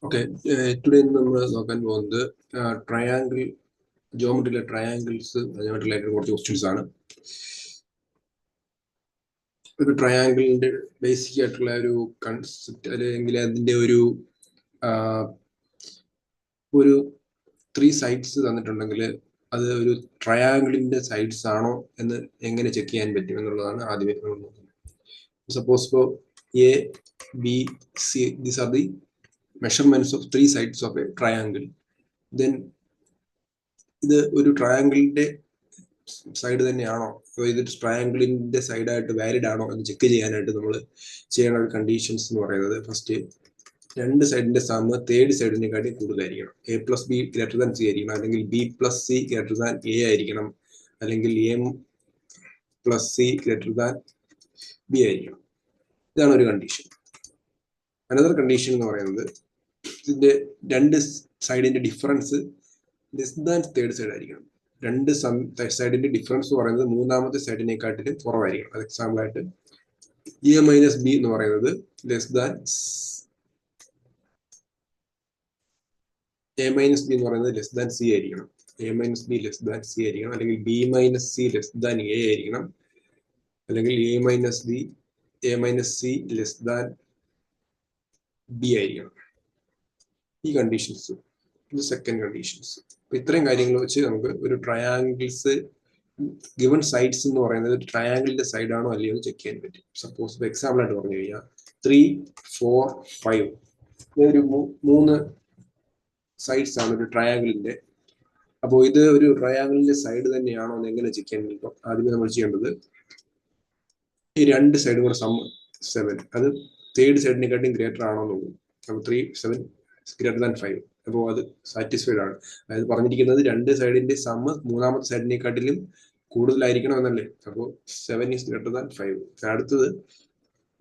Okay, today നമ്മൾ നോക്കാൻ പോകുന്നത് ട്രയാങ്കിൾ ജോമെട്രിയിലെ ട്രയാങ്കിൾസ് അതുമായിട്ടുള്ള കുറച്ച് ക്വസ്റ്റ്യൻസ് ആണ്. ഒരു ട്രയാങ്കിളിന്റെ ബേസിക് ആയിട്ടുള്ള ഒരു കൺസെപ്റ്റ് അല്ലെങ്കിൽ അതിന്റെ ഒരു 3 സൈഡ്സ് തന്നിട്ടുണ്ടെങ്കിൽ അത് ഒരു ട്രയാങ്കിളിന്റെ സൈഡ്സ് ആണോ എന്ന് എങ്ങനെ ചെക്ക് ചെയ്യാൻ പറ്റും എന്നുള്ളതാണ് ആദ്യമേ നമ്മൾ നോക്കുന്നത്. സപ്പോസ് ഇപ്പോൾ A B C these are the measurements of 3 sides of a triangle. Then ഇത് ഒരു ട്രയാങ്കിളിന്റെ സൈഡ് തന്നെയാണോ, ഇത് ട്രയാങ്കിളിന്റെ സൈഡായിട്ട് വാലിഡ് ആണോ എന്ന് ചെക്ക് ചെയ്യാനായിട്ട് നമ്മൾ ചെയ്യേണ്ട കണ്ടീഷൻസ് എന്ന് പറയുന്നത്, ഫസ്റ്റ് രണ്ട് സൈഡിന്റെ സമ്മ് തേർഡ് സൈഡിനെക്കാട്ടി കൂടുതലായിരിക്കണം. A plus be greater than C ആയിരിക്കണം, അല്ലെങ്കിൽ B plus C greater than A ആയിരിക്കണം, അല്ലെങ്കിൽ M plus C greater than B ആയിരിക്കണം. ഇതാണ് ഒരു കണ്ടീഷൻ. അനദർ കണ്ടീഷൻ എന്ന് പറയുന്നത് ഇതിന്റെ രണ്ട് സൈഡിന്റെ difference less than third side ആയിരിക്കണം. രണ്ട് സൈഡിന്റെ ഡിഫറൻസ് എന്ന് പറയുന്നത് മൂന്നാമത്തെ സൈഡിനെക്കാട്ടിലും കുറവായിരിക്കണം. അത് എക്സാമ്പിൾ ആയിട്ട് എ മൈനസ് ബി എന്ന് പറയുന്നത് less than A minus B എന്ന് പറയുന്നത് ലെസ് ദാൻ സി ആയിരിക്കണം. A minus be less than C ആയിരിക്കണം, അല്ലെങ്കിൽ B minus C less than A ആയിരിക്കണം, അല്ലെങ്കിൽ A minus C less than B ആയിരിക്കണം. ഈ കണ്ടീഷൻസ് ഇത് സെക്കൻഡ് കണ്ടീഷൻസ്. ഇത്രയും കാര്യങ്ങൾ വെച്ച് നമുക്ക് ഒരു ട്രയാങ്കിൾസ് ഗിവൺ സൈഡ്സ് എന്ന് പറയുന്നത് ട്രയാങ്കിളിന്റെ സൈഡ് ആണോ അല്ലയോ എന്ന് ചെക്ക് ചെയ്യാൻ പറ്റും. സപ്പോസ് എക്സാമ്പിൾ ആയിട്ട് പറഞ്ഞു കഴിഞ്ഞാൽ 3, 4, 5 ഒരു 3 സൈഡ്സ് ആണ് ഒരു ട്രയാങ്കിളിന്റെ. അപ്പോൾ ഇത് ഒരു ട്രയാങ്കിളിന്റെ സൈഡ് തന്നെയാണോ എന്ന് എങ്ങനെ ചെക്ക് ചെയ്യാൻ പറ്റും? ആദ്യമേ നമ്മൾ ചെയ്യേണ്ടത് ഈ രണ്ട് സൈഡും കൂടെ സം 7, അത് തേർഡ് സൈഡിനെക്കാട്ടും ഗ്രേറ്റർ ആണോ എന്ന് നോക്കും. അപ്പോൾ 3, 7 ഗ്രേറ്റർ ദാൻ 5. അപ്പോൾ അത് സാറ്റിസ്ഫൈഡ് ആണ്. അതായത് പറഞ്ഞിരിക്കുന്നത് രണ്ട് സൈഡിന്റെ സമ്മ് മൂന്നാമത്തെ സൈഡിനെക്കാട്ടിലും കൂടുതലായിരിക്കണം എന്നല്ലേ. അപ്പോൾ 7 ഈസ് ഗ്രേറ്റർ ദാൻ 5. അടുത്തത്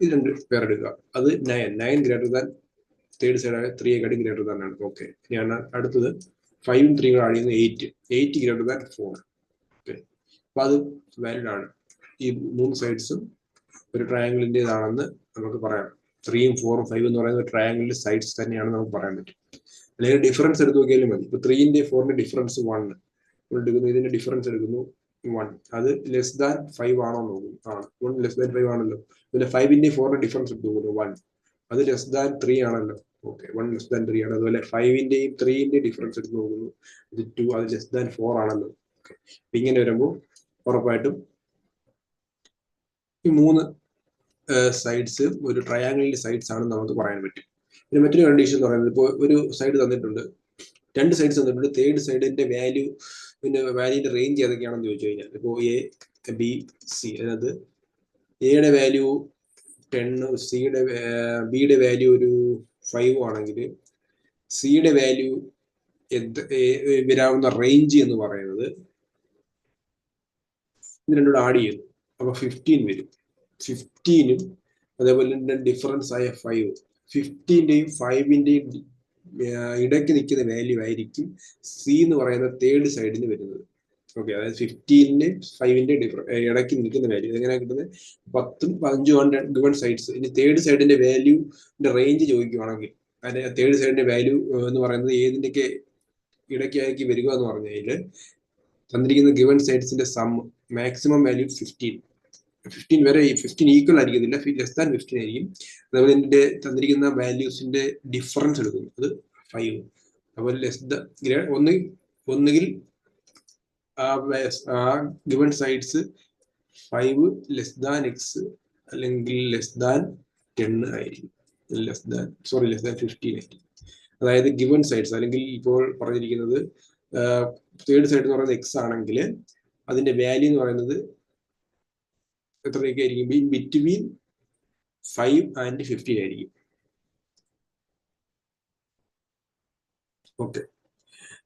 ഇത് രണ്ട് പേരെടുക്കുക, അത് 9 ഗ്രേറ്റർ ദാൻ തേർഡ് സൈഡായ 3 ഗ്രേറ്റർ ദാൻ ആണ്. ഓക്കെ, ഇനിയാണ് അടുത്തത് 5ഉം 3 കൂടെ ആഡ് ചെയ്യുന്നത് 8 ഗ്രേറ്റർ ദാൻ 4. ഓക്കെ, അപ്പൊ അത് വാലിഡ് ആണ്. ഈ 3 സൈഡ്സും ഒരു ട്രയാങ്കിളിൻ്റെതാണെന്ന് നമുക്ക് പറയാം. 3ഉം 4ഉം 5 എന്ന് പറയുന്നത് ട്രയാങ്കിളിന്റെ സൈഡ്സ് തന്നെയാണെന്ന് നമുക്ക് പറയാൻ പറ്റും. അല്ലെങ്കിൽ ഡിഫറൻസ് എടുത്ത് നോക്കിയാലും മതി. ഇപ്പൊ 3ന്റെ 4ന്റെ ഡിഫറൻസ് 1 എടുക്കുന്നു, ഇതിന്റെ ഡിഫറൻസ് എടുക്കുന്നു 1, അത് ലെസ് ദാൻ 5 ആണോ നോക്കും. ആണ്, 1 ലെസ് ദാൻ 5 ആണല്ലോ. പിന്നെ 5ന്റെ 4ന്റെ ഡിഫറൻസ് എടുത്ത് നോക്കുന്നു 1, അത് ലെസ് ദാൻ 3 ആണല്ലോ. ഓക്കെ, 1 ലെസ് ദാൻ 3 ആണ്. അതുപോലെ 5ന്റെയും 3ന്റെയും ഡിഫറൻസ് എടുത്ത് നോക്കുന്നു, ഇത് 2, അത് ലെസ് ദാൻ 4 ആണല്ലോ. ഓക്കെ, ഇങ്ങനെ വരുമ്പോൾ ഉറപ്പായിട്ടും ഈ 3 സൈഡ്സ് ഒരു ട്രയാങ്കിളിന്റെ സൈഡ്സ് ആണെന്ന് നമുക്ക് പറയാൻ പറ്റും. പിന്നെ മറ്റൊരു കണ്ടീഷൻ എന്ന് പറയുന്നത്, ഇപ്പോൾ ഒരു സൈഡ് തന്നിട്ടുണ്ട്, രണ്ട് സൈഡ്സ് തന്നിട്ടുണ്ട്, തേർഡ് സൈഡിന്റെ വാല്യൂ, പിന്നെ വാല്യൂന്റെ റേഞ്ച് ഏതൊക്കെയാണെന്ന് ചോദിച്ചു കഴിഞ്ഞാൽ, ഇപ്പോൾ എ ബി സി, അതായത് എയുടെ വാല്യൂ 10, ബിയുടെ വാല്യൂ ഒരു 5 ആണെങ്കിൽ സിയുടെ വാല്യൂ വരാവുന്ന റേഞ്ച് എന്ന് പറയുന്നത് ഇത് രണ്ടും ആഡ് ചെയ്യുന്നു, അപ്പൊ 15 വരും. 15ഉം അതേപോലെ തന്നെ ഡിഫറൻസ് ആയ 5, 15ന്റെയും 5ന്റെയും ഇടയ്ക്ക് നിൽക്കുന്ന വാല്യൂ ആയിരിക്കും സി എന്ന് പറയുന്ന തേർഡ് സൈഡിന് വരുന്നത്. ഓക്കെ, അതായത് 15ന്റെ 5ന്റെ ഇടയ്ക്ക് നിൽക്കുന്ന വാല്യൂ എങ്ങനെ കിട്ടുന്നത്? 10ഉം 15ഉം ആണ് ഗിവൺ സൈഡ്സ്. ഇനി തേർഡ് സൈഡിന്റെ വാല്യൂന്റെ റേഞ്ച് ചോദിക്കുവാണെങ്കിൽ, അതിന്റെ തേർഡ് സൈഡിന്റെ വാല്യൂ എന്ന് പറയുന്നത് ഏതിന്റെയൊക്കെ ഇടയ്ക്കായിരിക്കും വരിക എന്ന് പറഞ്ഞു കഴിഞ്ഞാൽ, തന്നിരിക്കുന്ന ഗിവൺ സൈഡ്സിന്റെ സം മാക്സിമം വാല്യൂ 15 വരെ, 15 ഈക്വൽ ആയിരിക്കത്തില്ല, ലെസ് ദാൻ 15 ആയിരിക്കും. അതുപോലെ ഇതിന്റെ തന്നിരിക്കുന്ന വാല്യൂസിന്റെ ഡിഫറൻസ് എടുക്കുന്നു, അത് 5. അതുപോലെ ഒന്നുകിൽ ആ given sides 5 less than X അല്ലെങ്കിൽ ലെസ് ദാൻ 10 ആയിരിക്കും, ലെസ് ദാൻ 15 ആയിരിക്കും. അതായത് ഗിവൺ സൈഡ്സ്, അല്ലെങ്കിൽ ഇപ്പോൾ പറഞ്ഞിരിക്കുന്നത് തേർഡ് സൈഡ് എന്ന് പറയുന്നത് എക്സ് ആണെങ്കിൽ അതിന്റെ വാല്യൂ എന്ന് പറയുന്നത് എത്രയൊക്കെ ആയിരിക്കും? ബിറ്റ്വീൻ 5 and 15 ആയിരിക്കും. ഓക്കെ,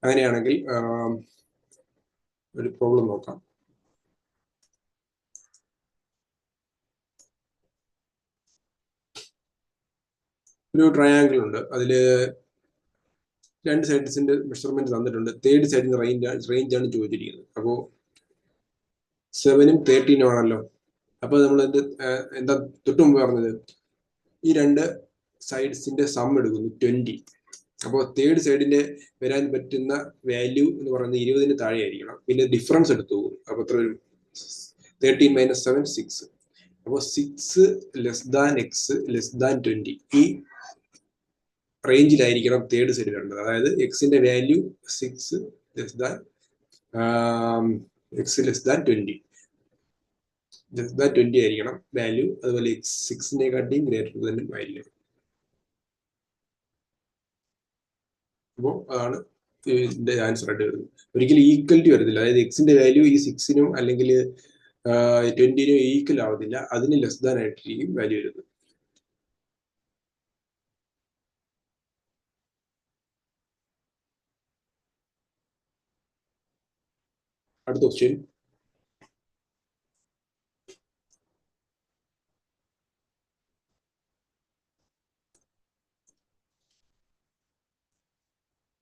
അങ്ങനെയാണെങ്കിൽ ഒരു പ്രോബ്ലം നോക്കാം. ഒരു ട്രയാങ്കിൾ ഉണ്ട്, അതില് രണ്ട് സൈഡ്സിന്റെ മെഷർമെന്റ് തന്നിട്ടുണ്ട്, തേർഡ് സൈഡിന്റെ റേഞ്ച് ആണ് ചോദിച്ചിരിക്കുന്നത്. അപ്പോ 7ഉം 13ഉം ആണല്ലോ. അപ്പൊ നമ്മൾ എന്താ തൊട്ട് മുമ്പ് പറഞ്ഞത്, ഈ രണ്ട് സൈഡ്സിന്റെ സം എടുക്കുന്നു 20. അപ്പോൾ തേർഡ് സൈഡിന്റെ വരാൻ പറ്റുന്ന വാല്യൂ എന്ന് പറയുന്നത് 20-ന് താഴെ ആയിരിക്കണം. പിന്നെ ഡിഫറൻസ് എടുത്തു പോകും. അപ്പൊ എത്ര വരും? 13 - 7 6. അപ്പോൾ 6 less than X less than 20 ഈ റേഞ്ചിലായിരിക്കണം തേർഡ് സൈഡ് വരേണ്ടത്. അതായത് എക്സിന്റെ value 6 less than X less than 20 less than 20 ആയിരിക്കണം വാല്യൂ. അതുപോലെ എക്സ് 6-നെക്കാട്ടിയും ഗ്രേറ്റർ ദാൻ ആയിരിക്കണം. അപ്പോൾ അതാണ് ഇതിന്റെ ആൻസർ ആയിട്ട് വരുന്നത്. ഒരിക്കലും ഈക്വലിറ്റി വരത്തില്ല. അതായത് എക്സിന്റെ വാല്യൂ ഈ 6-നും അല്ലെങ്കിൽ 20-നും ഈക്വൽ ആവത്തില്ല. അതിന് ലെസ് ദാൻ ആയിട്ടിരിക്കും വാല്യൂ വരുന്നത്. അടുത്ത ക്വസ്റ്റ്യൻ.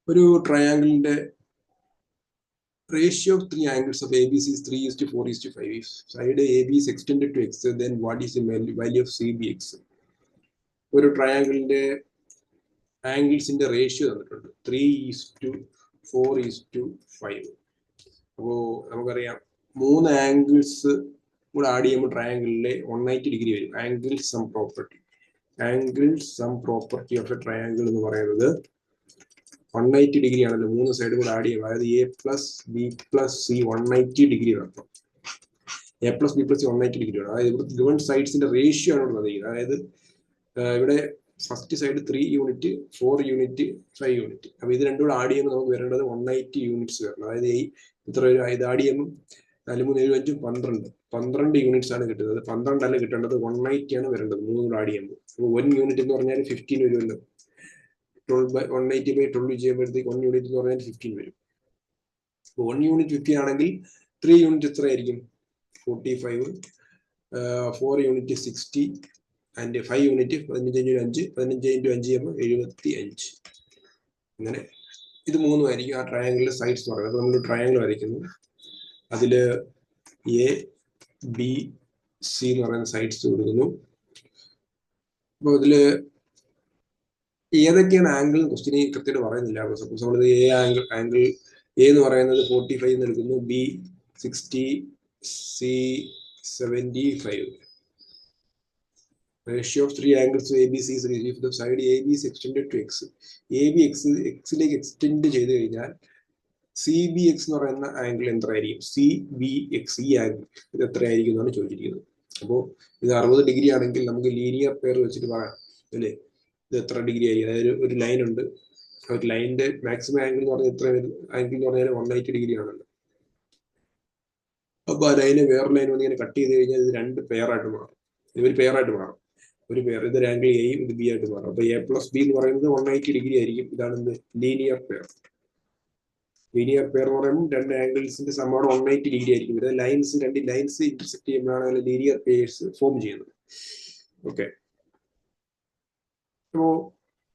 ഒരു ട്രയാങ്കിളിന്റെ ratio of 3 angles of ABC is 3:4:5. If side AB is extended to x, then what is the value of CBX? ഒരു ട്രയാങ്കിളിന്റെ ആംഗിൾസിന്റെ റേഷ്യോ തന്നിട്ടുണ്ട് 3:4:5. അപ്പോൾ നമുക്കറിയാം 3 ആംഗിൾസ് കൂടെ ആഡ് ചെയ്യുമ്പോൾ ട്രയാങ്കിളിലെ 180 ഡിഗ്രി വരും. Angle sum property of A triangle എന്ന് പറയുന്നത് 180 ഡിഗ്രി ആണല്ലോ. 3 സൈഡ് കൂടെ ആഡ് ചെയ്യുമ്പോൾ, അതായത് A + B + C 180 ഡിഗ്രി വേണം. A + B + C 180 ഡിഗ്രി വേണം. അതായത് ഇവിടെ ഗിവൺ സൈഡ്സിന്റെ റേഷ്യോ ആണ് തന്നിരിക്കുന്നത്. അതായത് ഇവിടെ first side 3 unit 4 unit 5 unit. അപ്പൊ ഇത് രണ്ടും കൂടെ ആഡ് ചെയ്യുമ്പോൾ നമുക്ക് വരേണ്ടത് 180 യൂണിറ്റ്സ് വരണം. അതായത് ഇത്ര ഇത് ആഡ് ചെയ്യുമ്പോൾ 4 3 7 5 12 യൂണിറ്റ്സ് ആണ് കിട്ടുന്നത്. 12 അല്ല കിട്ടേണ്ടത്, 180 ആണ് വരേണ്ടത് 3 കൂടെ ആഡ് ചെയ്യുമ്പോൾ. അപ്പോൾ 1 യൂണിറ്റ് എന്ന് പറഞ്ഞാൽ 15 വരുമല്ലോ. 180/12 ചെയ്യുമ്പോഴത്തേക്ക് 1 യൂണിറ്റ് എന്ന് പറഞ്ഞാൽ 15 വരും. 1 യൂണിറ്റ് 15 ആണെങ്കിൽ 3 യൂണിറ്റ് എത്ര ആയിരിക്കും? 45. 4 യൂണിറ്റ് 60 ആൻഡ് 5 യൂണിറ്റ് 15 × 5 ചെയ്യുമ്പോൾ 75. അങ്ങനെ ഇത് മൂന്നും ആയിരിക്കും ആ ട്രയാങ്കിളിലെ സൈഡ്സ് എന്ന് പറയുന്നത്. നമ്മൾ ട്രയാങ്കിൾ വരയ്ക്കുന്നു. അതിൽ A B C എന്ന് പറയുന്ന സൈഡ്സ് കൊടുക്കുന്നു. അപ്പോൾ ഇതിൽ ഏതൊക്കെയാണ് ആംഗിൾ ക്വസ്റ്റ്യൻ കൃത്യമായിട്ട് പറയുന്നില്ല. അപ്പോൾ സപ്പോസ് നമ്മൾ ആംഗിൾ എ എന്ന് പറയുന്നത് 45 എന്ന് എടുക്കുന്നു, B 60, C 75. Ratio of 3 angles to ABC is if the side AB is extended to x. AB എക്സിലേക്ക് എക്സ്റ്റെൻഡ് ചെയ്ത് കഴിഞ്ഞാൽ CBX എന്ന് പറയുന്ന ആംഗിൾ എത്രയായിരിക്കും? CBX ഈ ആംഗിൾ ഇത് എത്രയായിരിക്കും എന്നാണ് ചോദിച്ചിരിക്കുന്നത്. അപ്പോൾ ഇത് 60 ഡിഗ്രി ആണെങ്കിൽ നമുക്ക് ലീനിയർ പെയർ വെച്ചിട്ട് പറയാം അല്ലേ, ഇത് എത്ര ഡിഗ്രി ആയിരിക്കും? അതായത് ഒരു ലൈൻ ഉണ്ട്, ഒരു ലൈനിന്റെ മാക്സിമം ആംഗിൾ എന്ന് പറഞ്ഞാൽ എത്ര ആംഗിൾ എന്ന് പറഞ്ഞാൽ 180 ഡിഗ്രി ആണല്ലോ. അപ്പൊ ആ ലൈന് വേറെ ലൈൻ വന്ന് ഇങ്ങനെ കട്ട് ചെയ്ത് കഴിഞ്ഞാൽ ഇത് 2 പെയറായിട്ട് മാറും. ഇതൊരു പെയറായിട്ട് മാറും. ഒരു പെയർ, ഇതൊരു ആംഗിൾ എയും ഇത് ബി ആയിട്ട് മാറും. അപ്പൊ A + B എന്ന് പറയുന്നത് 180 ഡിഗ്രി ആയിരിക്കും. ഇതാണ് എന്ത്? Linear pair. ലീനിയർ പെയർ എന്ന് പറയുമ്പോൾ 2 ആംഗിൾസിന്റെ സമ്മാണ് 180 ഡിഗ്രി ആയിരിക്കും. ഇത് ലൈൻസ് 2 ലൈൻസ് ഇന്റർസെക്ട് ചെയ്യുമ്പോഴാണ് ലീനിയർ പെയർസ് ഫോം ചെയ്യുന്നത്. ഓക്കെ, അപ്പോ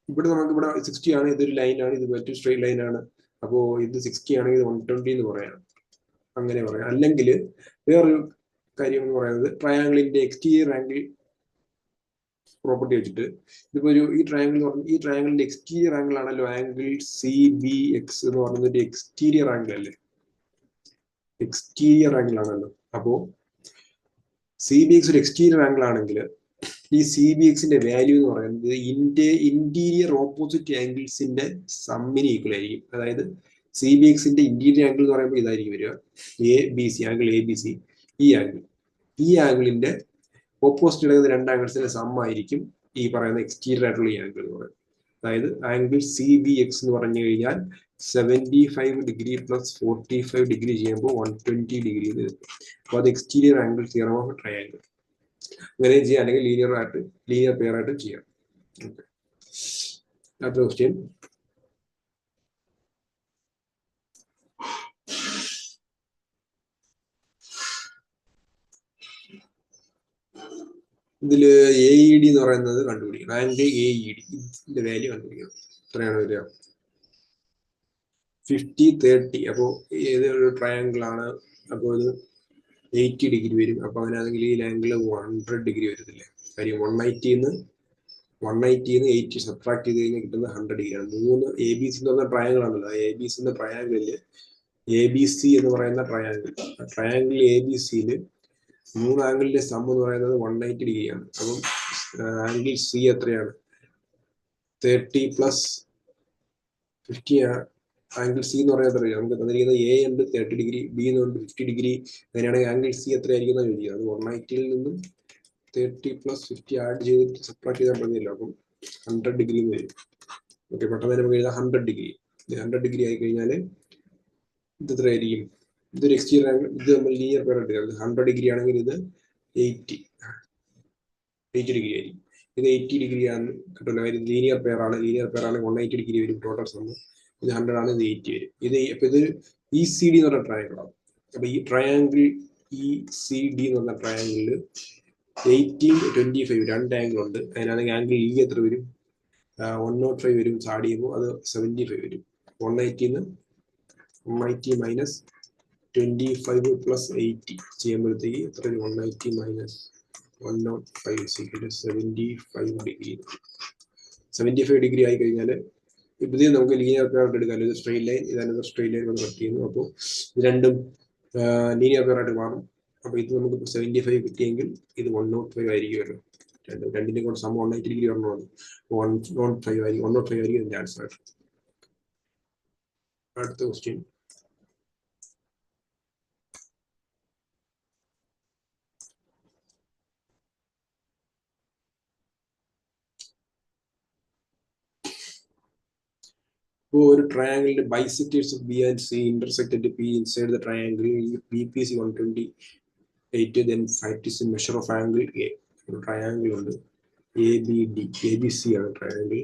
ഇവിടെ നമുക്ക് ഇവിടെ 60 ആണ്, ഇതൊരു ലൈനാണ്, ഇത് മറ്റൊരു സ്ട്രെയിറ്റ് ലൈനാണ്. അപ്പോൾ ഇത് 60 ആണെങ്കിൽ 120 എന്ന് പറയാം, അങ്ങനെ പറയാം. അല്ലെങ്കിൽ വേറൊരു കാര്യം എന്ന് പറയുന്നത് ട്രയാങ്കിളിന്റെ എക്സ്റ്റീരിയർ ആംഗിൾ പ്രോപ്പർട്ടി വെച്ചിട്ട് ഇതിപ്പോ ഈ ട്രയാങ്കിളിന്റെ എക്സ്റ്റീരിയർ ആംഗിൾ ആണല്ലോ ആംഗിൾ CBX എന്ന് പറയുന്നത് ഒരു എക്സ്റ്റീരിയർ ആംഗിൾ അല്ലേ, എക്സ്റ്റീരിയർ ആംഗിൾ ആണല്ലോ. അപ്പോ CBX ഒരു എക്സ്റ്റീരിയർ ആംഗിൾ ആണെങ്കിൽ ഈ CBXന്റെ വാല്യൂ എന്ന് പറയുന്നത് ഇന്റീരിയർ ഓപ്പോസിറ്റ് ആംഗിൾസിന്റെ സമ്മിന് ഈക്വൽ ആയിരിക്കും. അതായത് CBXന്റെ ഇന്റീരിയർ ആംഗിൾ എന്ന് പറയുമ്പോൾ ഇതായിരിക്കും വരിക, ABC ആംഗിൾ ABC. ഈ ആംഗിളിന്റെ ഓപ്പോസിറ്റ് കിടക്കുന്ന 2 ആംഗിൾസിന്റെ സം ആയിരിക്കും ഈ പറയുന്ന എക്സ്റ്റീരിയർ ആയിട്ടുള്ള ഈ ആംഗിൾ എന്ന് പറയുന്നത്. അതായത് ആംഗിൾ CBX എന്ന് പറഞ്ഞു കഴിഞ്ഞാൽ 75 ഡിഗ്രി + 45 ഡിഗ്രി ചെയ്യുമ്പോൾ 120 ഡിഗ്രി എന്ന് കിട്ടും. അപ്പോൾ അത് exterior angle theorem of triangle. അങ്ങനെയും ചെയ്യാം, അല്ലെങ്കിൽ ലീനിയർ പെയർ ആയിട്ട് ചെയ്യാം. അടുത്ത ക്വസ്റ്റ്യൻ. ഇതില് AED എന്ന് പറയുന്നത് കണ്ടുപിടിക്കണം. ആംഗിൾ AED ഇതിന്റെ വാല്യൂ കണ്ടുപിടിക്കണം. എത്രയാണ് വരിക? 50 30. അപ്പോൾ ഏതൊരു ട്രയാംഗിൾ ആണ്, അപ്പോൾ ഇത് 80 ഡിഗ്രി വരും. അപ്പൊ അങ്ങനെയാണെങ്കിൽ ഈ ആംഗിൾ 100 ഡിഗ്രി വരത്തില്ലേ? കാര്യം 180 180 80 സബ്ട്രാക്ട് ചെയ്ത് കഴിഞ്ഞാൽ കിട്ടുന്നത് 100 ഡിഗ്രിയാണ്. 3 ABC എന്ന് പറഞ്ഞ ട്രയാങ്കിൾ ആണല്ലോ. ABC എന്ന ട്രയാങ്കിളിൽ ABC എന്ന് പറയുന്ന ട്രയാങ്കിൾ ABC-യിൽ 3 ആംഗിളിന്റെ സം എന്ന് പറയുന്നത് 180 ഡിഗ്രിയാണ്. അപ്പം ആംഗിൾ സി എത്രയാണ്? 30 പ്ലസ് 50 ആംഗിൾ സി എന്ന് പറയുന്നത് അറിയാം. നമുക്ക് തന്നിരിക്കുന്നത് എ ഉണ്ട് 30 ഡിഗ്രി, ബി എന്നുണ്ട് 50 ഡിഗ്രി. അങ്ങനെയാണെങ്കിൽ ആംഗിൾ സി എത്രയായിരിക്കും എന്നാണ് ചോദിക്കുന്നത്. അത് 180-ൽ നിന്നും 30 പ്ലസ് 50 ആഡ് ചെയ്തിട്ട് സബ്ട്രാക്ട് ചെയ്താൽ മതിയല്ലോ. അപ്പം 100 ഡിഗ്രി എന്ന് വരും. ഓക്കെ, പെട്ടെന്ന് നമുക്ക് എഴുതാം 100 ഡിഗ്രി. 100 ഡിഗ്രി ആയി കഴിഞ്ഞാൽ ഇത് എത്രയായിരിക്കും? ഇതൊരു എക്സ്റ്റീരിയർ ആംഗിൾ, ഇത് നമ്മൾ ലീനിയർ പെയർ എടുക്കുക. 100 ഡിഗ്രി ആണെങ്കിൽ ഇത് 80 ഡിഗ്രി ആയിരിക്കും. ഇത് 80 ഡിഗ്രി ആണ് കിട്ടില്ല. ഇത് ലീനിയർ പെയർ ആണ്. ലീനിയർ പെയർ ആണ് 180 ഡിഗ്രി വരും ടോട്ടൽ സം. ഇത് 100 ആണ്, ഇത് 80 വരും. അപ്പൊ ഇത് ECD എന്ന് പറഞ്ഞ ട്രയാങ്കിൾ ആണ്. അപ്പൊ ഈ ട്രയാങ്കിൾ ECD എന്ന് പറഞ്ഞ ട്രയാങ്കിളിൽ 18 25 രണ്ട് ആംഗിൾ ഉണ്ട്. അതിനാണെങ്കിൽ ആംഗിൾ E എത്ര വരും? 105 വരും. ആഡ് ചെയ്യുമ്പോൾ അത് 75 വരും. 180 മൈനസ് 25 പ്ലസ് 80 ചെയ്യുമ്പോഴത്തേക്ക് എത്ര വരും? 180 മൈനസ് 105 75 ഡിഗ്രി. 75 ഡിഗ്രി ആയി കഴിഞ്ഞാൽ ഇത് നമുക്ക് ലീനിയർ പെയർ ആയിട്ട് എടുക്കാം. ഇത് സ്ട്രെയിറ്റ് ലൈൻ, ഇതാണ് സ്ട്രെയിറ്റ് ലൈൻ കൊണ്ട് കട്ട് ചെയ്യുന്നു. അപ്പോൾ ഇത് രണ്ടും ലീനിയർ പെയർ ആയിട്ട് മാറും. അപ്പോൾ ഇത് നമുക്ക് 75 കിട്ടിയെങ്കിൽ ഇത് 105 ആയിരിക്കുമല്ലോ. രണ്ടിന്റെ കൂടെ സം 180 ഡിഗ്രി വരണമാണ്. 105 ആയിരിക്കും. 105 ആയിരിക്കും ഇതിന്റെ ആൻസർ. അടുത്ത ക്വസ്റ്റ്യൻ. ഒരു ട്രയാങ്കിളിന്റെ bisectors of B and C intersect at P inside the triangle BPC 128, then find the measure of angle A. ഒരു ട്രയാങ്കിൾ ഉണ്ട് ABD. ABC ആണ് ട്രയാങ്കിൾ.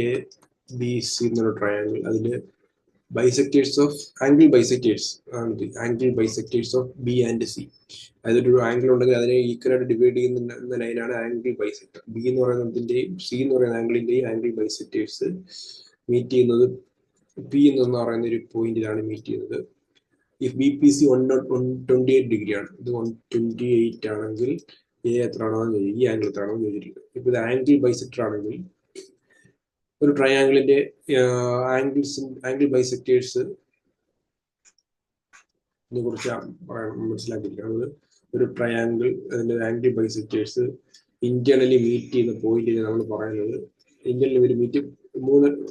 ABC എന്നൊരു ട്രയാങ്കിൾ. അതിന്റെ bisectors of angle bisectors of B and C. അതായത് ഒരു angle ഉണ്ടെങ്കിൽ അതിനെ ഈക്വലായിട്ട് divide ചെയ്യുന്ന ലൈനാണ് ആംഗിൾ ബൈസെക്ടർ. ബി എന്ന് പറയുന്നതിന്റെയും സി എന്ന് പറയുന്ന ആംഗിളിന്റെയും ആംഗിൾ ബൈസെക്ടേഴ്സ് മീറ്റ് ചെയ്യുന്നത് പി എന്ന് പറയുന്ന ഒരു പോയിന്റിലാണ് മീറ്റ് ചെയ്യുന്നത്. ഇഫ് BPC 128 ഡിഗ്രി ആണ്, ഇത് 128 ആണെങ്കിൽ എ എത്രയാണെന്ന് ചോദിക്കും. ഈ ആംഗിൾ എത്രയാണെന്ന് ചോദിച്ചിട്ടുണ്ട്. ഇപ്പൊ ഇത് ആംഗിൾ ബൈസെക്ടർ ആണെങ്കിൽ ഒരു ട്രയാങ്കിളിന്റെ ആംഗിൾ ബൈസെക്ടേഴ്സ് കുറിച്ച് മനസ്സിലാക്കിയിരിക്കുന്നത്. ഒരു ട്രയാങ്കിൾ അതിന്റെ ആംഗിൾ ബൈസെക്ടേഴ്സ് ഇന്റേണലി മീറ്റ് ചെയ്യുന്ന പോയിന്റിന് നമ്മൾ പറയുന്നത് ഇന്റേണലി ഒരു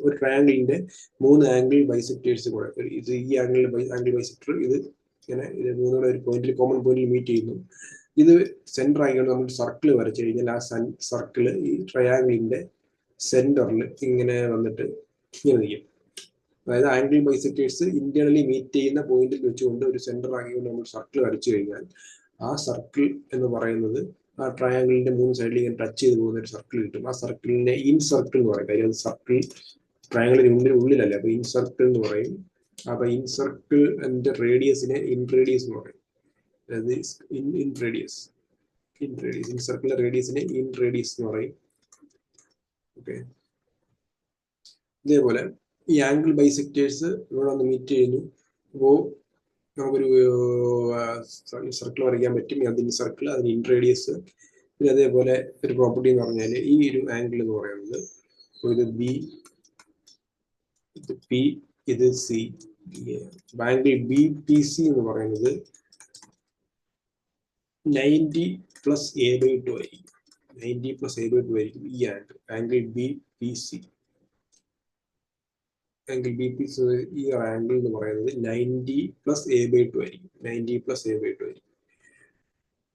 ഒരു ട്രയാങ്കിളിന്റെ 3 ആംഗിൾ ബൈസെക്ടേഴ്സ് കൂടെ ഇത് ഈ ആംഗിൾ ബൈസെക്ടർ ഇത് ഇങ്ങനെ ഇത് മൂന്നുകൂടെ ഒരു പോയിന്റിൽ കോമൺ പോയിന്റിൽ മീറ്റ് ചെയ്യുന്നു. ഇത് സെന്റർ ആയിക്കൊണ്ട് നമ്മൾ സർക്കിൾ വരച്ചു കഴിഞ്ഞാൽ ആ സർക്കിള് ഈ ട്രയാങ്കിളിന്റെ സെന്ററിൽ ഇങ്ങനെ വന്നിട്ട് ഇങ്ങനെ നിൽക്കും. അതായത് ആംഗിൾ ബൈസെക്ടേഴ്സ് ഇന്റേണലി മീറ്റ് ചെയ്യുന്ന പോയിന്റിൽ വെച്ചുകൊണ്ട് ഒരു സെന്റർ ആക്കിക്കൊണ്ട് നമ്മൾ സർക്കിൾ വരച്ചു കഴിഞ്ഞാൽ ആ സർക്കിൾ എന്ന് പറയുന്നത് ആ ട്രയാങ്കിളിന്റെ 3 സൈഡിൽ ഇങ്ങനെ ടച്ച് ചെയ്ത് പോകുന്ന ഒരു സർക്കിൾ കിട്ടും. ആ സർക്കിളിനെ ഇൻ സർക്കിൾ എന്ന് പറയും. കാര്യം സർക്കിൾ ട്രയാങ്കിളിന്റെ ഉള്ളിലല്ല, അപ്പൊ ഇൻ സർക്കിൾ എന്ന് പറയും. അപ്പൊ ഇൻ സർക്കിൾ റേഡിയസിനെ ഇൻ റേഡിയസ് എന്ന് പറയും. അതായത് ഇൻ റേഡിയസ് ഇൻ സർക്കിളിന്റെ റേഡിയസിനെ ഇൻ റേഡിയസ് എന്ന് പറയും. ഓക്കെ, ഇതേപോലെ ഈ ആംഗിൾ ബൈസെക്ടേഴ്സ് ഇവിടെ വന്ന് മീറ്റ് ചെയ്യുന്നു. അപ്പോൾ നമുക്കൊരു സർക്കിൾ വരയ്ക്കാൻ പറ്റും. അതിന് സർക്കിൾ, അതിന് ഇൻ റേഡിയസ്. പിന്നെ അതേപോലെ ഒരു പ്രോപ്പർട്ടി എന്ന് പറഞ്ഞാൽ ഈ ഒരു ആംഗിൾ എന്ന് പറയുന്നത് ഇത് ബി, ഇത് പി, ഇത് സി. ആംഗിൾ BPC എന്ന് പറയുന്നത് 90 പ്ലസ് A/2 ആയിരിക്കും. 90 പ്ലസ് A/2 ആയിരിക്കും ഈ ആംഗിൾ BPC. ആംഗിൾ BPC ഈ ആംഗിൾ എന്ന് പറയുന്നത് 90 പ്ലസ് A/2 ആയിരിക്കും. 90 പ്ലസ് A/2 ആയിരിക്കും.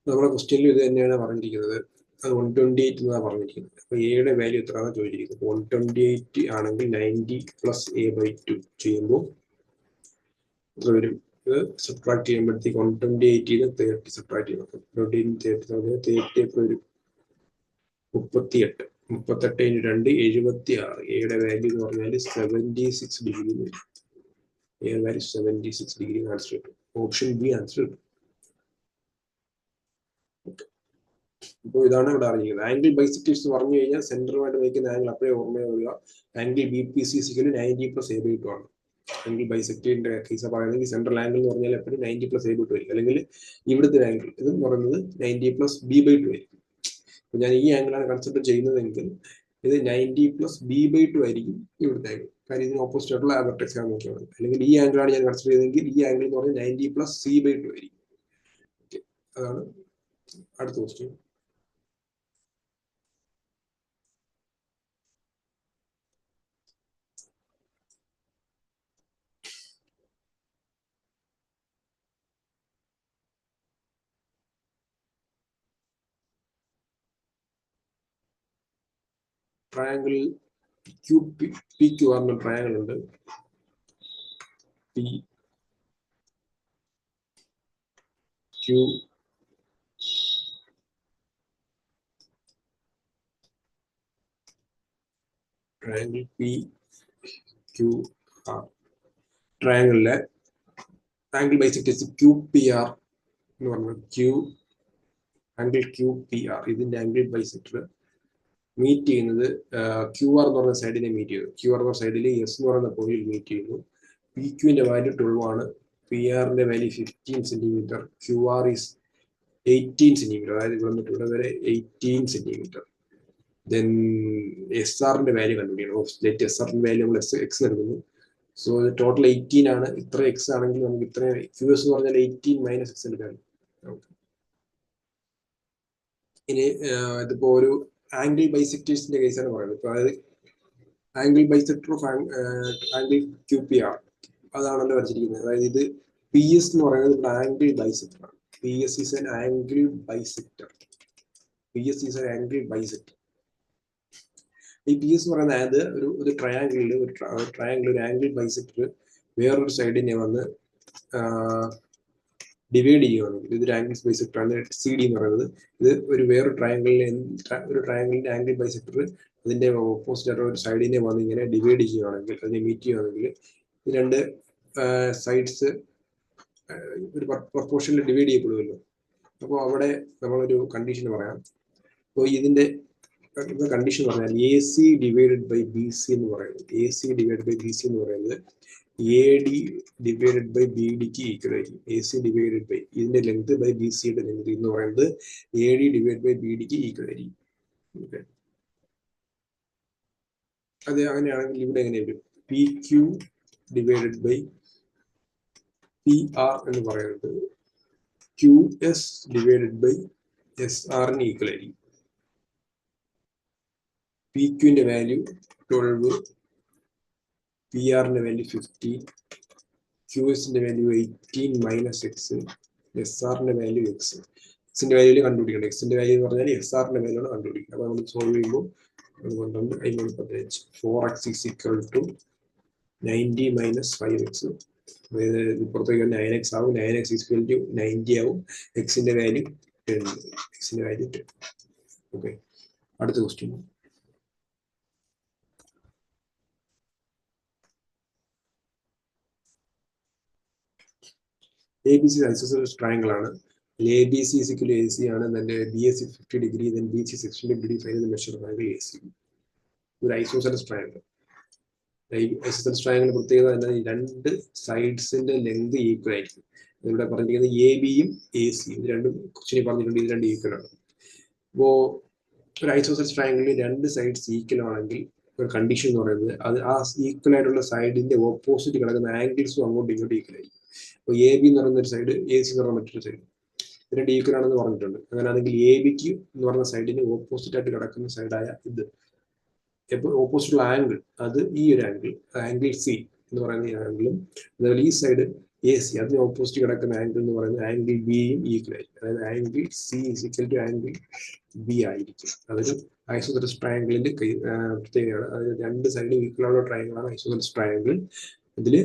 നമ്മുടെ ക്വസ്റ്റ്യനിൽ ഇത് തന്നെയാണ് പറഞ്ഞിരിക്കുന്നത്. അത് 128 എന്നാണ് പറഞ്ഞിരിക്കുന്നത്. അപ്പൊ എയുടെ വാല്യൂ എത്രയാണ് ചോദിച്ചിരിക്കുന്നത്. 128 ആണെങ്കിൽ 90 പ്ലസ് A/2 ചെയ്യുമ്പോൾ എത്ര വരും? ഇത് സബ്ട്രാക്ട് ചെയ്യുമ്പോഴത്തേക്ക് 128 30 സബ്ട്രാക്ട് ചെയ്യണം. 30 എത്ര വരും? 38. 38 × 2 76. എയുടെ വാല്യൂ എന്ന് പറഞ്ഞാൽ 76 ഡിഗ്രി വരും. എയുടെ വാല്യൂ 76 ഡിഗ്രി ആൻസർ കിട്ടും. ഓപ്ഷൻ ബി ആൻസർ കിട്ടും. അപ്പോൾ ഇതാണ് ഇവിടെ അറിഞ്ഞിരിക്കുന്നത്. ആംഗിൾ ബൈസെക്ടേഴ്സ് പറഞ്ഞു കഴിഞ്ഞാൽ സെന്ററുമായിട്ട് വയ്ക്കുന്ന ആംഗിൾ അപ്പോഴേ ഓർമ്മയുള്ള ആംഗിൾ BPC 90 പ്ലസ് A/2 ആണ്. ആംഗിൾ ബൈസെക്ടറിന്റെ കേസ് പറയുന്നത് സെൻട്രൽ ആംഗിൾ എന്ന് പറഞ്ഞാൽ എപ്പോഴും 90 പ്ലസ് A/2 ആയിരിക്കും. അല്ലെങ്കിൽ ഇവിടുത്തെ ആംഗിൾ ഇത് പറയുന്നത് 90 പ്ലസ് B/2 ആയിരിക്കും. അപ്പോൾ ഞാൻ ഈ ആംഗിളാണ് കൺസിഡർ ചെയ്യുന്നതെങ്കിൽ ഇത് 90 പ്ലസ് b/2 ആയിരിക്കും ഇവിടുത്തെ ആംഗിൾ. കാര്യം ഇതിന് ഓപ്പോസിറ്റ് ആയിട്ടുള്ള വെർട്ടെക്സ് ആണ് നോക്കിയാൽ മതി. അല്ലെങ്കിൽ ഈ ആംഗിളാണ് ഞാൻ കൺസിഡർ ചെയ്തതെങ്കിൽ ഈ ആംഗിൾ എന്ന് പറഞ്ഞാൽ 90 പ്ലസ് c/2 ആയിരിക്കും. ഓക്കെ, അതാണ് അടുത്ത ക്വസ്റ്റ്യൻ. ട്രയാങ്കിൾ PQR എന്ന ട്രയാങ്കിൾ ഉണ്ട്. PQ ട്രയാങ്കിൾ PQR ട്രയാങ്കിളിലെ ആംഗിൾ ബൈസെക്ടേഴ്സ് QPR എന്ന് പറഞ്ഞാൽ ആംഗിൾ QPR ഇതിന്റെ ആംഗിൾ ബൈസെക്ടർ മീറ്റ് ചെയ്യുന്നത് QR എന്ന് പറഞ്ഞ സൈഡിനെ മീറ്റ് ചെയ്യുന്നു. QR എന്ന സൈഡിൽ S എന്ന് പറയുന്ന പോയിന്റിൽ മീറ്റ് ചെയ്യുന്നു. PQന്റെ വാല്യൂ 12 ആണ്. PRന്റെ value 15 centimetre. QR is 18 centimetre. അതായത് ഇവിടെ നിന്ന് ഇവിടെ വരെ 18 സെന്റിമീറ്റർ. ദെൻ SRന്റെ വാല്യൂ കണ്ടുപിടിക്കണം. ലെറ്റ് SRന്റെ വാല്യൂ നമ്മൾ X എടുക്കുന്നു. സോ ടോട്ടൽ 18 ആണ്. ഇത്ര X ആണെങ്കിൽ നമുക്ക് ഇത്ര QS എന്ന് പറഞ്ഞാൽ 18 മൈനസ് X എടുക്കാൻ. ഇനി ഇതിപ്പോ ഒരു ആംഗിൾ ബൈസെക്ടേഴ്സിന്റെ കേസാണ് പറയുന്നത്. ഇപ്പൊ അതായത് angle bisector of angle QPR അതാണല്ലോ വരച്ചിരിക്കുന്നത്. അതായത് ഇത് PS എന്ന് പറയുന്നത് ഇവിടെ ആംഗിൾ ബൈസെക്ടർ ആണ്. PS is an angle bisector. PS is an angle bisector. ഈ PS എന്ന് പറയുന്നത് അതായത് ഒരു ട്രയാംഗിളിൽ ഒരു ആംഗിൾ ബൈസെക്ടർ വേറൊരു സൈഡിനെ വന്ന് ഡിവൈഡ് ചെയ്യുകയാണെങ്കിൽ ഇതൊരു ആംഗിൾ ബൈസെക്ടർ ആണ്. CD എന്ന് പറയുന്നത് ഇത് ഒരു വേറൊരു ട്രയാംഗിളിന്റെ ആംഗിൾ ബൈസെക്ടർ അതിന്റെ ഓപ്പോസിറ്റ് ആയിട്ട് ഒരു സൈഡിനെ വന്ന് ഇങ്ങനെ ഡിവൈഡ് ചെയ്യുകയാണെങ്കിൽ അതിനെ മീറ്റ് ചെയ്യുകയാണെങ്കിൽ ഈ രണ്ട് സൈഡ്സ് ഒരു പ്രൊപ്പോർഷനിൽ ഡിവൈഡ് ചെയ്യപ്പെടുമല്ലോ. അപ്പോൾ അവിടെ നമ്മളൊരു കണ്ടീഷൻ പറയാം. അപ്പോൾ ഇതിന്റെ കണ്ടീഷൻ പറഞ്ഞാൽ AC ഡിവൈഡഡ് ബൈ BC എന്ന് പറയുന്നത് AC ഡിവൈഡ് ബൈ BC എന്ന് പറയുന്നത് AD ഡിവൈഡഡ് ബൈ BDക്ക് ഈക്വൽ ആയിരിക്കും. AC ഡിവൈഡഡ് ബൈ ഇതിന്റെ ലെങ്ത് ബൈ BCയുടെ ലെങ്ത് എന്ന് പറയുന്നത് AD ഡിവൈഡ് ബൈ BDക്ക് ഈക്വൽ ആയിരിക്കും. ഓക്കെ, അത് അങ്ങനെയാണെങ്കിൽ ഇവിടെ എങ്ങനെ വരും? PQ ഡിവൈഡഡ് ബൈ PR എന്ന് പറയുന്നത് QS ഡിവൈഡഡ് ബൈ SRന് ഈക്വൽ ആയിരിക്കും. PQന്റെ വാല്യൂ 12, PRന്റെ വാല്യൂ 15, QSന്റെ വാല്യൂ 18 മൈനസ് X, SRന്റെ വാല്യൂ X. Xന്റെ വാല്യൂ കണ്ടുപിടിക്കണം. Xന്റെ വാല്യൂ എന്ന് പറഞ്ഞാൽ SRന്റെ വാല്യൂ ആണ് കണ്ടുപിടിക്കുന്നത്. അപ്പോൾ നമ്മൾ സോൾവ് ചെയ്യുമ്പോൾ അതുകൊണ്ടാണ് 4x is equal to 90 minus 5x. പുറത്തേക്ക് 9x ആവും. 9x is equal to 90 ആവും. Xന്റെ വാല്യൂ 10. ഓക്കെ, അടുത്ത ക്വസ്റ്റ്യൻ. ABC isosceles triangle ആണ്. ABC is equal to AC ആണ്. then BAC 50 degree, then BC 60 degree. Find the measure of angle AC. ഒരു isosceles triangle. Isosceles triangle പ്രത്യേകത എന്താണ്? രണ്ട് സൈഡ്സിന്റെ length equal ആയിരിക്കും. ഇവിടെ പറഞ്ഞിരിക്കുന്നത് ABയും AC ഇത് രണ്ടും ക്വസ്റ്റ്യനിൽ പറഞ്ഞിട്ടുണ്ട്. ഇത് രണ്ടും ഈക്വൽ ആണ്. അപ്പോൾ ഒരു isosceles triangle രണ്ട് സൈഡ്സ് ഈക്വൽ ആണെങ്കിൽ ഒരു കണ്ടീഷൻ എന്ന് പറയുന്നത് അത് ആ ഈക്വൽ ആയിട്ടുള്ള സൈഡിന്റെ ഓപ്പോസിറ്റ് കിടക്കുന്ന ആംഗിൾസും അങ്ങോട്ടും ഇങ്ങോട്ടും ഈക്വൽ ആയിരിക്കും. അപ്പോൾ AB എന്ന് പറയുന്ന ഒരു സൈഡ്, AC എന്ന് പറയുന്ന മറ്റൊരു സൈഡ്, രണ്ട് ഈക്വൽ ആണെന്ന് പറഞ്ഞിട്ടുണ്ട്. അങ്ങനെയാണെങ്കിൽ ABക്ക് എന്ന് പറഞ്ഞ സൈഡിന് ഓപ്പോസിറ്റ് ആയിട്ട് കിടക്കുന്ന സൈഡായ ഇത് ഓപ്പോസിറ്റുള്ള ആംഗിൾ അത് ഈ ഒരു ആംഗിൾ C എന്ന് പറയുന്ന ഈ ആംഗിളും അതുപോലെ ഈ സൈഡ് AC അതിന് ഓപ്പോസിറ്റ് കിടക്കുന്ന ആംഗിൾ എന്ന് പറയുന്നത് ആംഗിൾ Bയും ഈക്വൽ ആയിരിക്കും. അതായത് angle C is equal to angle B ആയിരിക്കും. അതൊരു ഐസോസെലസ് ട്രയാംഗിളിന്റെ പ്രത്യേകതയാണ്. അതായത് രണ്ട് സൈഡ് ഈക്വൽ ആയുള്ള ട്രയാംഗിളാണ് ഐസോസെലസ് ട്രയാംഗിൾ. ഇതിൽ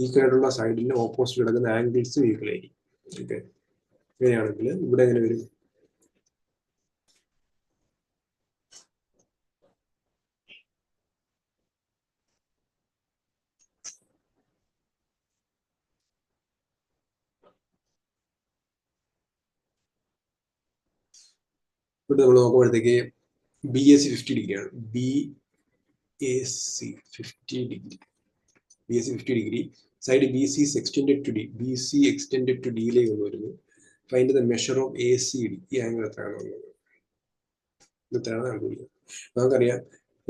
ഈക്വൽ ആയിട്ടുള്ള സൈഡിന് ഓപ്പോസിറ്റ് കിടക്കുന്ന ആംഗിൾസും ഈക്വൽ ആയിരിക്കും. ഓക്കെ, ഇങ്ങനെയാണെങ്കിൽ ഇവിടെ എങ്ങനെ വരും? ഇവിടെ നമ്മൾ നോക്കുമ്പോഴത്തേക്ക് BAC 50 ഡിഗ്രിയാണ്. BAC 50 degree. BAC 50 degree. Side BC is extended to D. BC extended to D ലേക്ക് വരുന്നു. Find the measure of ACD. ഈ ആംഗിൾ എത്രയാണ്? ഇത്രയാണ് കണ്ടുപിടിക്കുക. നമുക്കറിയാം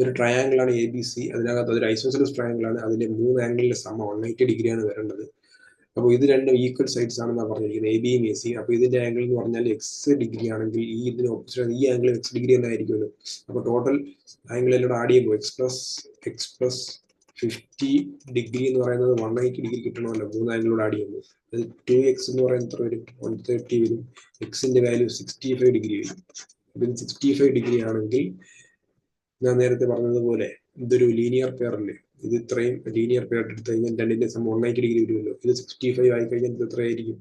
ഒരു ട്രയാങ്കിൾ ആണ് ABC. അതിനകത്ത് അതൊരു ഐസോസെലസ് ട്രയാങ്കിൾ ആണ്. അതിന്റെ 3 ആംഗിളിന്റെ സമം 180 ഡിഗ്രിയാണ് വരേണ്ടത്. അപ്പോൾ ഇത് രണ്ടും ഈക്വൽ സൈഡ്സ് ആണെന്നാണ് പറഞ്ഞിരിക്കുന്നത്, ABയും AC. അപ്പോൾ ഇതിന്റെ ആംഗിൾ എന്ന് പറഞ്ഞാൽ X ഡിഗ്രി ആണെങ്കിൽ ഇതിന് ഓപ്പോസിറ്റ് ഈ ആംഗിൾ X ഡിഗ്രി തന്നെ ആയിരിക്കുമല്ലോ. അപ്പോൾ ടോട്ടൽ ആംഗിളിലൂടെ ആഡ് ചെയ്യുമ്പോൾ X പ്ലസ് 50 ഡിഗ്രി എന്ന് പറയുന്നത് 180 ഡിഗ്രി കിട്ടണമല്ലോ 3 ആംഗിളോട് ആഡ് ചെയ്യുമ്പോൾ. അത് 2x എന്ന് പറയുന്നത് എത്ര വരും? 130 വരും. എക്സിന്റെ വാല്യൂ 65 ഡിഗ്രി വരും. ഇതിന് 65 ഡിഗ്രി ആണെങ്കിൽ ഞാൻ നേരത്തെ പറഞ്ഞതുപോലെ ഇതൊരു ലീനിയർ പെയർ അല്ലേ. ഇത് ഇത്രയും ലീനിയർ പെയർ എടുത്തു കഴിഞ്ഞാൽ രണ്ടിന്റെ സമം 180 ഡിഗ്രി വരുമല്ലോ. ഇത് 65 ആയി കഴിഞ്ഞാൽ ഇത് എത്രയായിരിക്കും?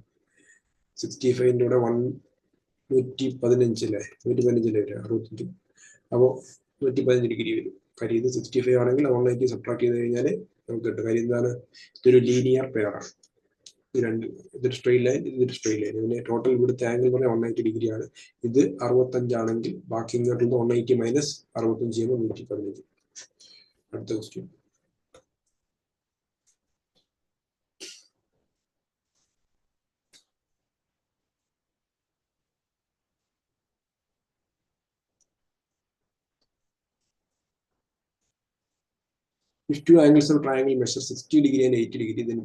65ന്റെ കൂടെ 115 അല്ലേ, 115 വരും 65. അപ്പോൾ 115 ഡിഗ്രി വരും. കാര്യം ഇത് 65 ആണെങ്കിൽ 180 സബ്ട്രാക്ട് ചെയ്ത് കഴിഞ്ഞാൽ നമുക്ക് കിട്ടും. കാര്യം എന്താണ്? ഇതൊരു ലീനിയർ പെയർ ആണ്. ഇതൊരു സ്ട്രെയിറ്റ് ലൈൻ, ഇതൊരു സ്ട്രെയിറ്റ് ലൈൻ. ഇതിന്റെ ടോട്ടൽ ഇവിടുത്തെ ആംഗിൾ പറഞ്ഞാൽ 180 ഡിഗ്രി ആണ്. ഇത് 65 ആണെങ്കിൽ ബാക്കി ഇങ്ങോട്ട് 180 മൈനസ് 65 ചെയ്യുമ്പോൾ 115. അടുത്ത question. If two angles of triangle measure 60 degree and 80 degree, then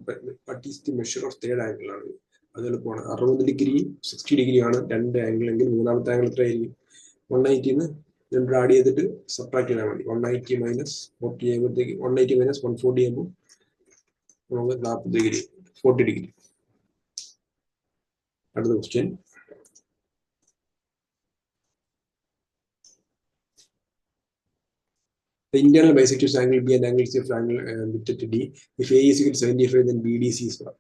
what is the measure of third angle? ആണ് അത് എളുപ്പമാണ്. 60 ഡിഗ്രി 60 ഡിഗ്രി ആണ് രണ്ട് ആംഗിൾ എങ്കിൽ മൂന്നാമത്തെ ആംഗിൾ എത്രയായിരിക്കും? 180 രണ്ട് ആഡ് ചെയ്തിട്ട് സബ്ട്രാക്ട് ചെയ്താൽ മതി. 180 മൈനസ് 40 ചെയ്യുമ്പോഴത്തേക്ക് 180 മൈനസ് 140 ചെയ്യുമ്പോൾ നമുക്ക് 40 ഡിഗ്രി 40 ഡിഗ്രി. അടുത്ത question. The internal bisectors angle B and angle C of angle bit at D. If A is equal to 75, then BDC is what?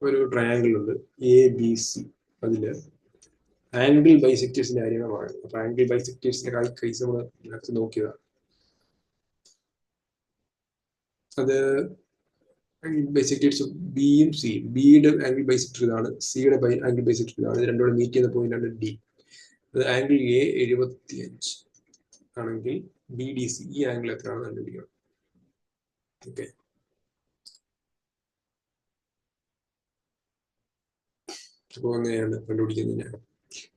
ഒരു ട്രയാങ്കിൾ ഉണ്ട് ABC. അതില് ആംഗിൾ ബൈസെക്ടേഴ്സിന്റെ കാര്യമാണ് പറയുന്നത്. അപ്പൊ ആംഗിൾ ബൈസെക്ടേഴ്സിന്റെ കേസ് നമ്മൾ നേരത്തെ നോക്കിയതാണ്. അത് ബൈസെക്ടേഴ്സ് ബിയും സിയും. ബിയുടെ ആംഗിൾ ബൈസെക്ടർ ഇതാണ്, സിയുടെ ആംഗിൾ ബൈസെക്ടർ ഇതാണ്. ഇത് രണ്ടോടെ മീറ്റ് ചെയ്യുന്ന പോയിന്റ് ആണ് D. അത് ആംഗിൾ A 75 ആണെങ്കിൽ BDC ഈ ആംഗിൾ എത്രയാണെന്ന് കണ്ടുപിടിക്കണം. ഓക്കെ, അപ്പോൾ അങ്ങനെയാണ് കണ്ടുപിടിക്കുന്നത്.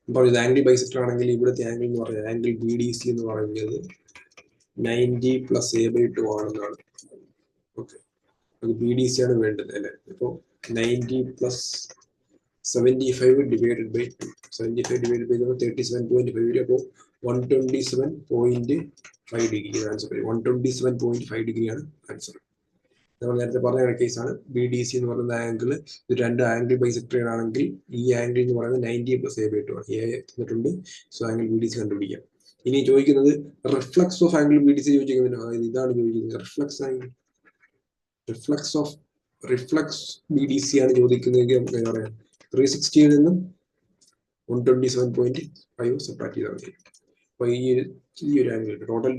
അപ്പോൾ ഇത് ആംഗിൾ ബൈസെക്ടർ ആണെങ്കിൽ ഇവിടുത്തെ ആംഗിൾ എന്ന് പറയുന്നത് ആംഗിൾ BDC എന്ന് പറയുന്നത് 90 പ്ലസ് A/2 ആണെന്നാണ്. ഓക്കെ, അത് BDC ആണ് വേണ്ടത് അല്ലേ. അപ്പോൾ 90 plus 75 divided by 2. 75 divided by 37.5 വരും. അപ്പോൾ 127.5 ഡിഗ്രി ആൻസർ വരും. 127.5 ഡിഗ്രിയാണ് ആൻസർ. നമ്മൾ നേരത്തെ പറഞ്ഞ കേസാണ്. BDC എന്ന് പറയുന്ന ആംഗിൾ, ഇത് രണ്ട് ആംഗിൾ ബൈസെക്ടർ ആണെങ്കിൽ ഈ ആംഗിൾ എന്ന് പറയുന്നത് 90 പ്ലസ് A/2 ആണ്. A തന്നിട്ടുണ്ട്. സോ ആംഗിൾ BDC കണ്ടുപിടിക്കാം. ഇനി ചോദിക്കുന്നത് റിഫ്ലക്സ് ഓഫ് ആംഗിൾ BDC ചോദിക്കുന്നത് ഇതാണ് ചോദിക്കുന്നത്. റിഫ്ലക്സ് BDC ആണ് ചോദിക്കുന്നതെങ്കിൽ നമുക്ക് എന്താ പറയാം, 360 നിന്നും 127.5 സബ്ട്രാക്ട് ചെയ്താൽ മതി. അപ്പൊ ഈ ഒരു angle total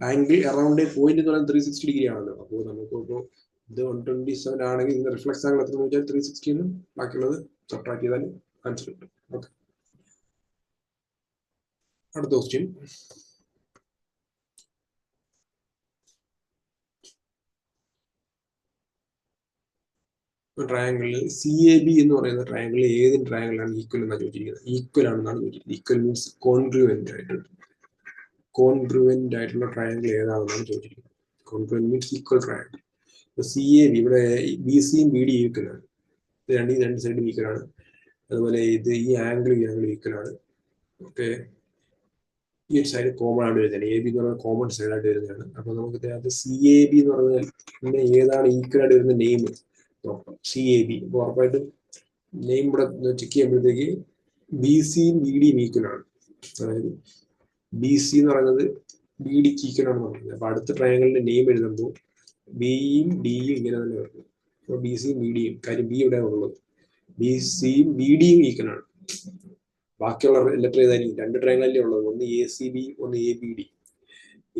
angle around point എന്ന് പറയുന്നത് 360 ഡിഗ്രി ആണല്ലോ. അപ്പോൾ നമുക്ക് ഇപ്പോൾ ഇത് 127 ആണെങ്കിൽ ഇതിന്റെ റിഫ്ലക്സ് ആംഗിൾ എത്ര വെച്ചാൽ 360 എന്നും ബാക്കിയുള്ളത് സബ്ട്രാക്ട് ചെയ്താൽ ആൻസർ കിട്ടും. ഓക്കെ, അടുത്ത ക്വസ്റ്റ്യൻ. ട്രയാങ്കിളിൽ CAB എന്ന് പറയുന്ന ട്രയാങ്കിളിൽ ഏത് ട്രയാങ്കിളാണ് ഈക്വൽ എന്നാണ് ചോദിച്ചിരിക്കുന്നത്. ഈക്വൽ ആണെന്നാണ് ചോദിച്ചിരിക്കുന്നത്. ഈക്വൽ മീൻസ് കോൺഗ്രുവന്റ് ആയിട്ടുള്ള ട്രയാങ്കിൾ ഏതാണെന്നാണ് ചോദിച്ചിരിക്കുന്നത്. Congruent means equal triangle. CAB ഇവിടെ BCയും BD ഈക്വൽ ആണ്. ഇത് രണ്ട് സൈഡും ഈക്വൽ ആണ്. അതുപോലെ ഇത് ഈ ആംഗിൾ ഈക്വൽ ആണ്. ഓക്കെ, ഈ ഒരു സൈഡ് കോമൺ ആയിട്ട് വരുന്നതാണ്. AB എന്ന് പറയുന്നത് കോമൺ സൈഡായിട്ട് വരുന്നതാണ്. അപ്പൊ നമുക്ക് ഇതിനകത്ത് CAB എന്ന് പറഞ്ഞാൽ പിന്നെ ഏതാണ് ഈക്വൽ ആയിട്ട് വരുന്ന നെയിം നോക്കാം. CAB അപ്പോൾ ഉറപ്പായിട്ടും നെയിം ഇവിടെ ചെക്ക് ചെയ്യുമ്പോഴത്തേക്ക് BCയും BDയും ഈക്വൽ ആണ്. അതായത് BC എന്ന് പറയുന്നത് BDക്ക് ഈക്വൽ ആണെന്ന് പറയുന്നത്. അപ്പൊ അടുത്ത ട്രയാങ്കിളിന്റെ നെയിം എഴുതുമ്പോൾ ബിയും ഡിയും ഇങ്ങനെ തന്നെ വരുന്നത്. അപ്പോൾ BCയും BDയും, കാര്യം B ഇവിടെ ഉള്ളത്, BCയും BDയും ഈക്വൽ ആണ്. ബാക്കിയുള്ള ലെറ്റർ ഏതായിരിക്കും? രണ്ട് ട്രയാങ്കിളല്ലേ ഉള്ളത്, ഒന്ന് ACB ഒന്ന് ABD.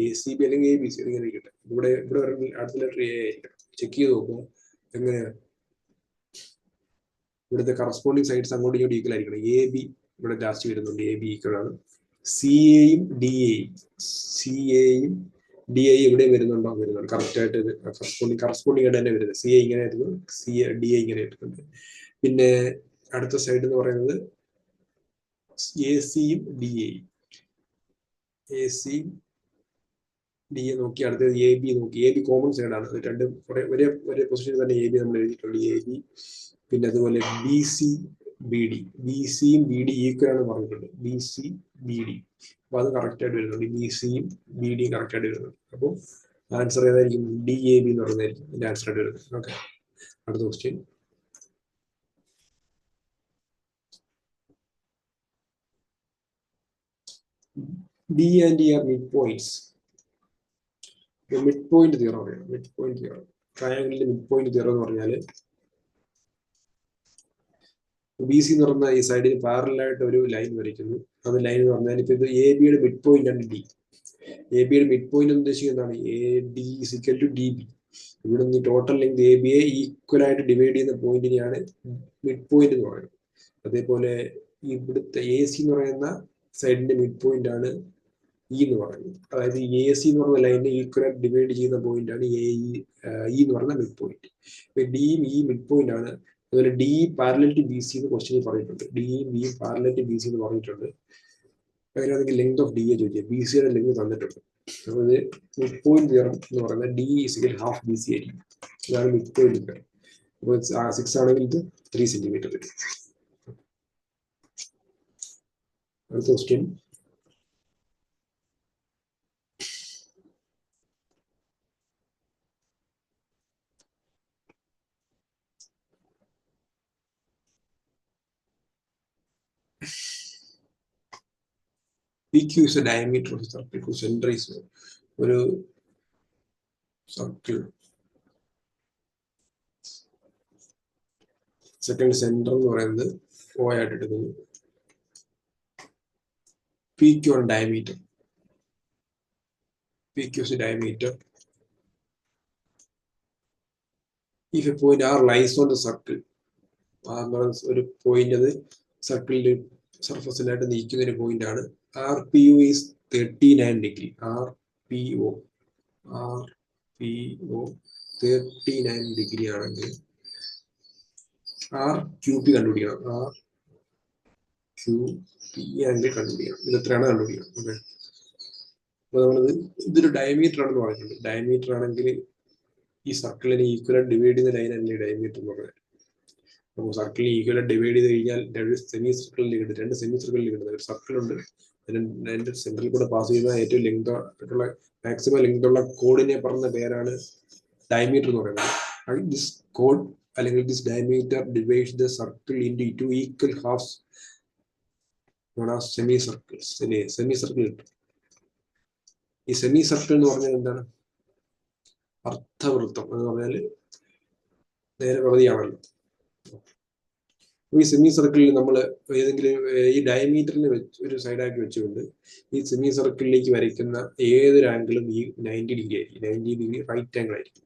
ACB അല്ലെങ്കിൽ ABC ഇങ്ങനെ ഇരിക്കട്ടെ. ഇവിടെ അടുത്ത ലെറ്റർ A ആയിരിക്കും. ചെക്ക് ചെയ്ത് നോക്കുക എങ്ങനെയാണ് ഇവിടുത്തെ കറസ്പോണ്ടിങ് സൈഡ്സ് അങ്ങോട്ടും ഇങ്ങോട്ടും ഈക്വൽ ആയിരിക്കണം. AB ഇവിടെ ലാസ്റ്റ് വരുന്നുണ്ട്, AB ഈക്വൽ ആണ്. CAയും DAയും ഇവിടെയും വരുന്നുണ്ടോ? വരുന്നുണ്ട്. കറക്റ്റ് ആയിട്ട് കറസ്പോണ്ടിങ് ആയിട്ട് തന്നെ വരുന്നത്. CA ഇങ്ങനെ ആയിരുന്നു, DA ഇങ്ങനെ ആയിട്ടുണ്ട്. പിന്നെ അടുത്ത സൈഡ് എന്ന് പറയുന്നത് സിയും ഡി എയും. എ സി ഡി എ നോക്കി, അടുത്തത് എ ബി നോക്കി. എ ബി കോമൺ സൈഡാണ്, രണ്ടും ഒരേ പൊസിഷനിൽ തന്നെ എ ബി നമ്മൾ എഴുതിയിട്ടുണ്ട്. എ ബി, പിന്നെ അതുപോലെ B C B D. B സിയും ബി ഡി ഈക്വൽ ആണ് പറഞ്ഞിട്ടുണ്ട്. ബി സി ബി ഡി, അപ്പൊ അത് കറക്റ്റ് ആയിട്ട് വരുന്നുണ്ട്. ബി സിയും ബി ഡിയും കറക്റ്റ് ആയിട്ട് വരുന്നുണ്ട്. അപ്പോൾ ആൻസർ ഏതായിരിക്കും? ഡി എ ബി എന്ന് പറയുന്നതായിരിക്കും ഇതിന്റെ ആൻസർ ആയിട്ട് വരുന്നത്. ഓക്കെ, അടുത്ത question. D and E are midpoints. Midpoint theorem അറിയാം. മിഡ് പോയിന്റ് തിയറം, ട്രയാങ്കിളിന്റെ മിഡ് പോയിന്റ് തിയറം എന്ന് പറഞ്ഞാല് ബി സി എന്ന് പറഞ്ഞ ഈ സൈഡിന് പാരലായിട്ട് ഒരു ലൈൻ വരയ്ക്കുന്നു. അത് ലൈൻ എന്ന് പറഞ്ഞാൽ ഇപ്പൊ ഇത് എ ബിയുടെ മിഡ് പോയിന്റ് ആണ് ഡി. എ ബിയുടെ മിഡ് പോയിന്റ് ഉദ്ദേശിക്കുന്നത് എന്താണ്? A D is equal to D B. ഇവിടെ നിന്ന് ടോട്ടൽ ലെങ്ത് എ ബിയെ ഈക്വൽ ആയിട്ട് ഡിവൈഡ് ചെയ്യുന്ന പോയിന്റിനെയാണ് മിഡ് പോയിന്റ് എന്ന് പറയുന്നത്. അതേപോലെ ഇവിടുത്തെ എ സി എന്ന് പറയുന്ന സൈഡിന്റെ മിഡ് പോയിന്റ് ആണ് ഇ എന്ന് പറയുന്നത്. അതായത് എ സി എന്ന് പറയുന്ന ലൈനിനെ ഈക്വൽ ആയിട്ട് ഡിവൈഡ് ചെയ്യുന്ന പോയിന്റ് ആണ് ഇ എന്ന് പറയുന്ന മിഡ് പോയിന്റ്. ഡിയും ഈ മിഡ് പോയിന്റ് ആണ്. അതുപോലെ D parallel to B C എന്ന് ക്വസ്റ്റ്യനിൽ പറഞ്ഞിട്ടുണ്ട്. ഡിയും ബിയും പാരലൽ ടു ബി സി എന്ന് പറഞ്ഞിട്ടുണ്ട്. അതിനാണെങ്കിൽ ലെങ്ത് ഓഫ് ഡി എ ചോദിക്കുക. ബി സിയുടെ ലെങ്ത് തന്നിട്ടുണ്ട്. അപ്പോൾ ഇത് മിഡ് പോയിന്റ് തിയറം എന്ന് പറയുന്നത് D is equal half B C ആയിരിക്കും. ഇതാണ് മിഡ് പോയിന്റ് തിയറം. അപ്പോൾ 6 ആണെങ്കിൽ ഇത് 3 സെന്റിമീറ്റർ വരും. അടുത്ത question. PQ is the diameter of the circle whose center is ഒരു സർക്കിൾ. സെക്കൻഡ് സെന്റർ എന്ന് പറയുന്നത് O ആയിട്ട് എടുക്കുന്നു. PQ on diameter. PQ is the diameter. If a point R lies on the circle, ഒരു point അത് സർക്കിളിൽ സർഫസിലായിട്ട് നീക്കുന്ന ഒരു പോയിന്റ് ആണ്. RPO is 39 degree. RPO 39 degree ആണെങ്കിൽ RQP കണ്ടുപിടിക്കണം. RQP ആംഗിൾ കണ്ടുപിടിക്കണം. ഇത് എത്രയാണ് കണ്ടുപിടിക്കണം. ഓക്കെ, അപ്പൊ നമ്മളത് ഇതൊരു ഡയമീറ്റർ ആണെന്ന് പറഞ്ഞിട്ടുണ്ട്. ഡയമീറ്റർ ആണെങ്കിൽ ഈ സർക്കിളിനെ ഈക്വൽ ഡിവൈഡ് ചെയ്യുന്ന ലൈൻ അല്ലേ ഡയമീറ്റർ എന്ന് പറയുന്നത്. അപ്പോൾ സർക്കിളിനെ ഈക്വൽ ഡിവൈഡ് ചെയ്ത് കഴിഞ്ഞാൽ സെമി സർക്കിളിൽ കിട്ടും. 2 സെമി സർക്കിളിൽ കിട്ടുന്ന ഒരു സർക്കിൾ ഉണ്ട്. അതിന്റെ സെന്ററിൽ കൂടെ പാസ് ചെയ്യുന്ന ഏറ്റവും ലെങ്ത് ആയിട്ടുള്ള മാക്സിമം ലെങ്ത് ഉള്ള കോഡിനെ പറഞ്ഞ പേരാണ് ഡയമീറ്റർ എന്ന് പറയുന്നത്. ദിസ് കോഡ് അല്ലെങ്കിൽ this diameter divides the circle into 2 equal halves semi circles. Semi circle കിട്ടും. ഈ സെമി സർക്കിൾ എന്ന് പറഞ്ഞാൽ എന്താണ്? അർദ്ധവൃത്തം എന്ന് പറഞ്ഞാൽ നേരെ പകുതിയാണല്ലോ. ഈ സെമി സർക്കിളിൽ നമ്മൾ ഏതെങ്കിലും ഈ ഡയമീറ്ററിനെ ഒരു സൈഡാക്കി വെച്ചുകൊണ്ട് ഈ സെമി സർക്കിളിലേക്ക് വരയ്ക്കുന്ന ഏതൊരു ആംഗിളും ഈ 90 ഡിഗ്രി ആയിരിക്കും. 90 ഡിഗ്രി റൈറ്റ് ആംഗിൾ ആയിരിക്കും.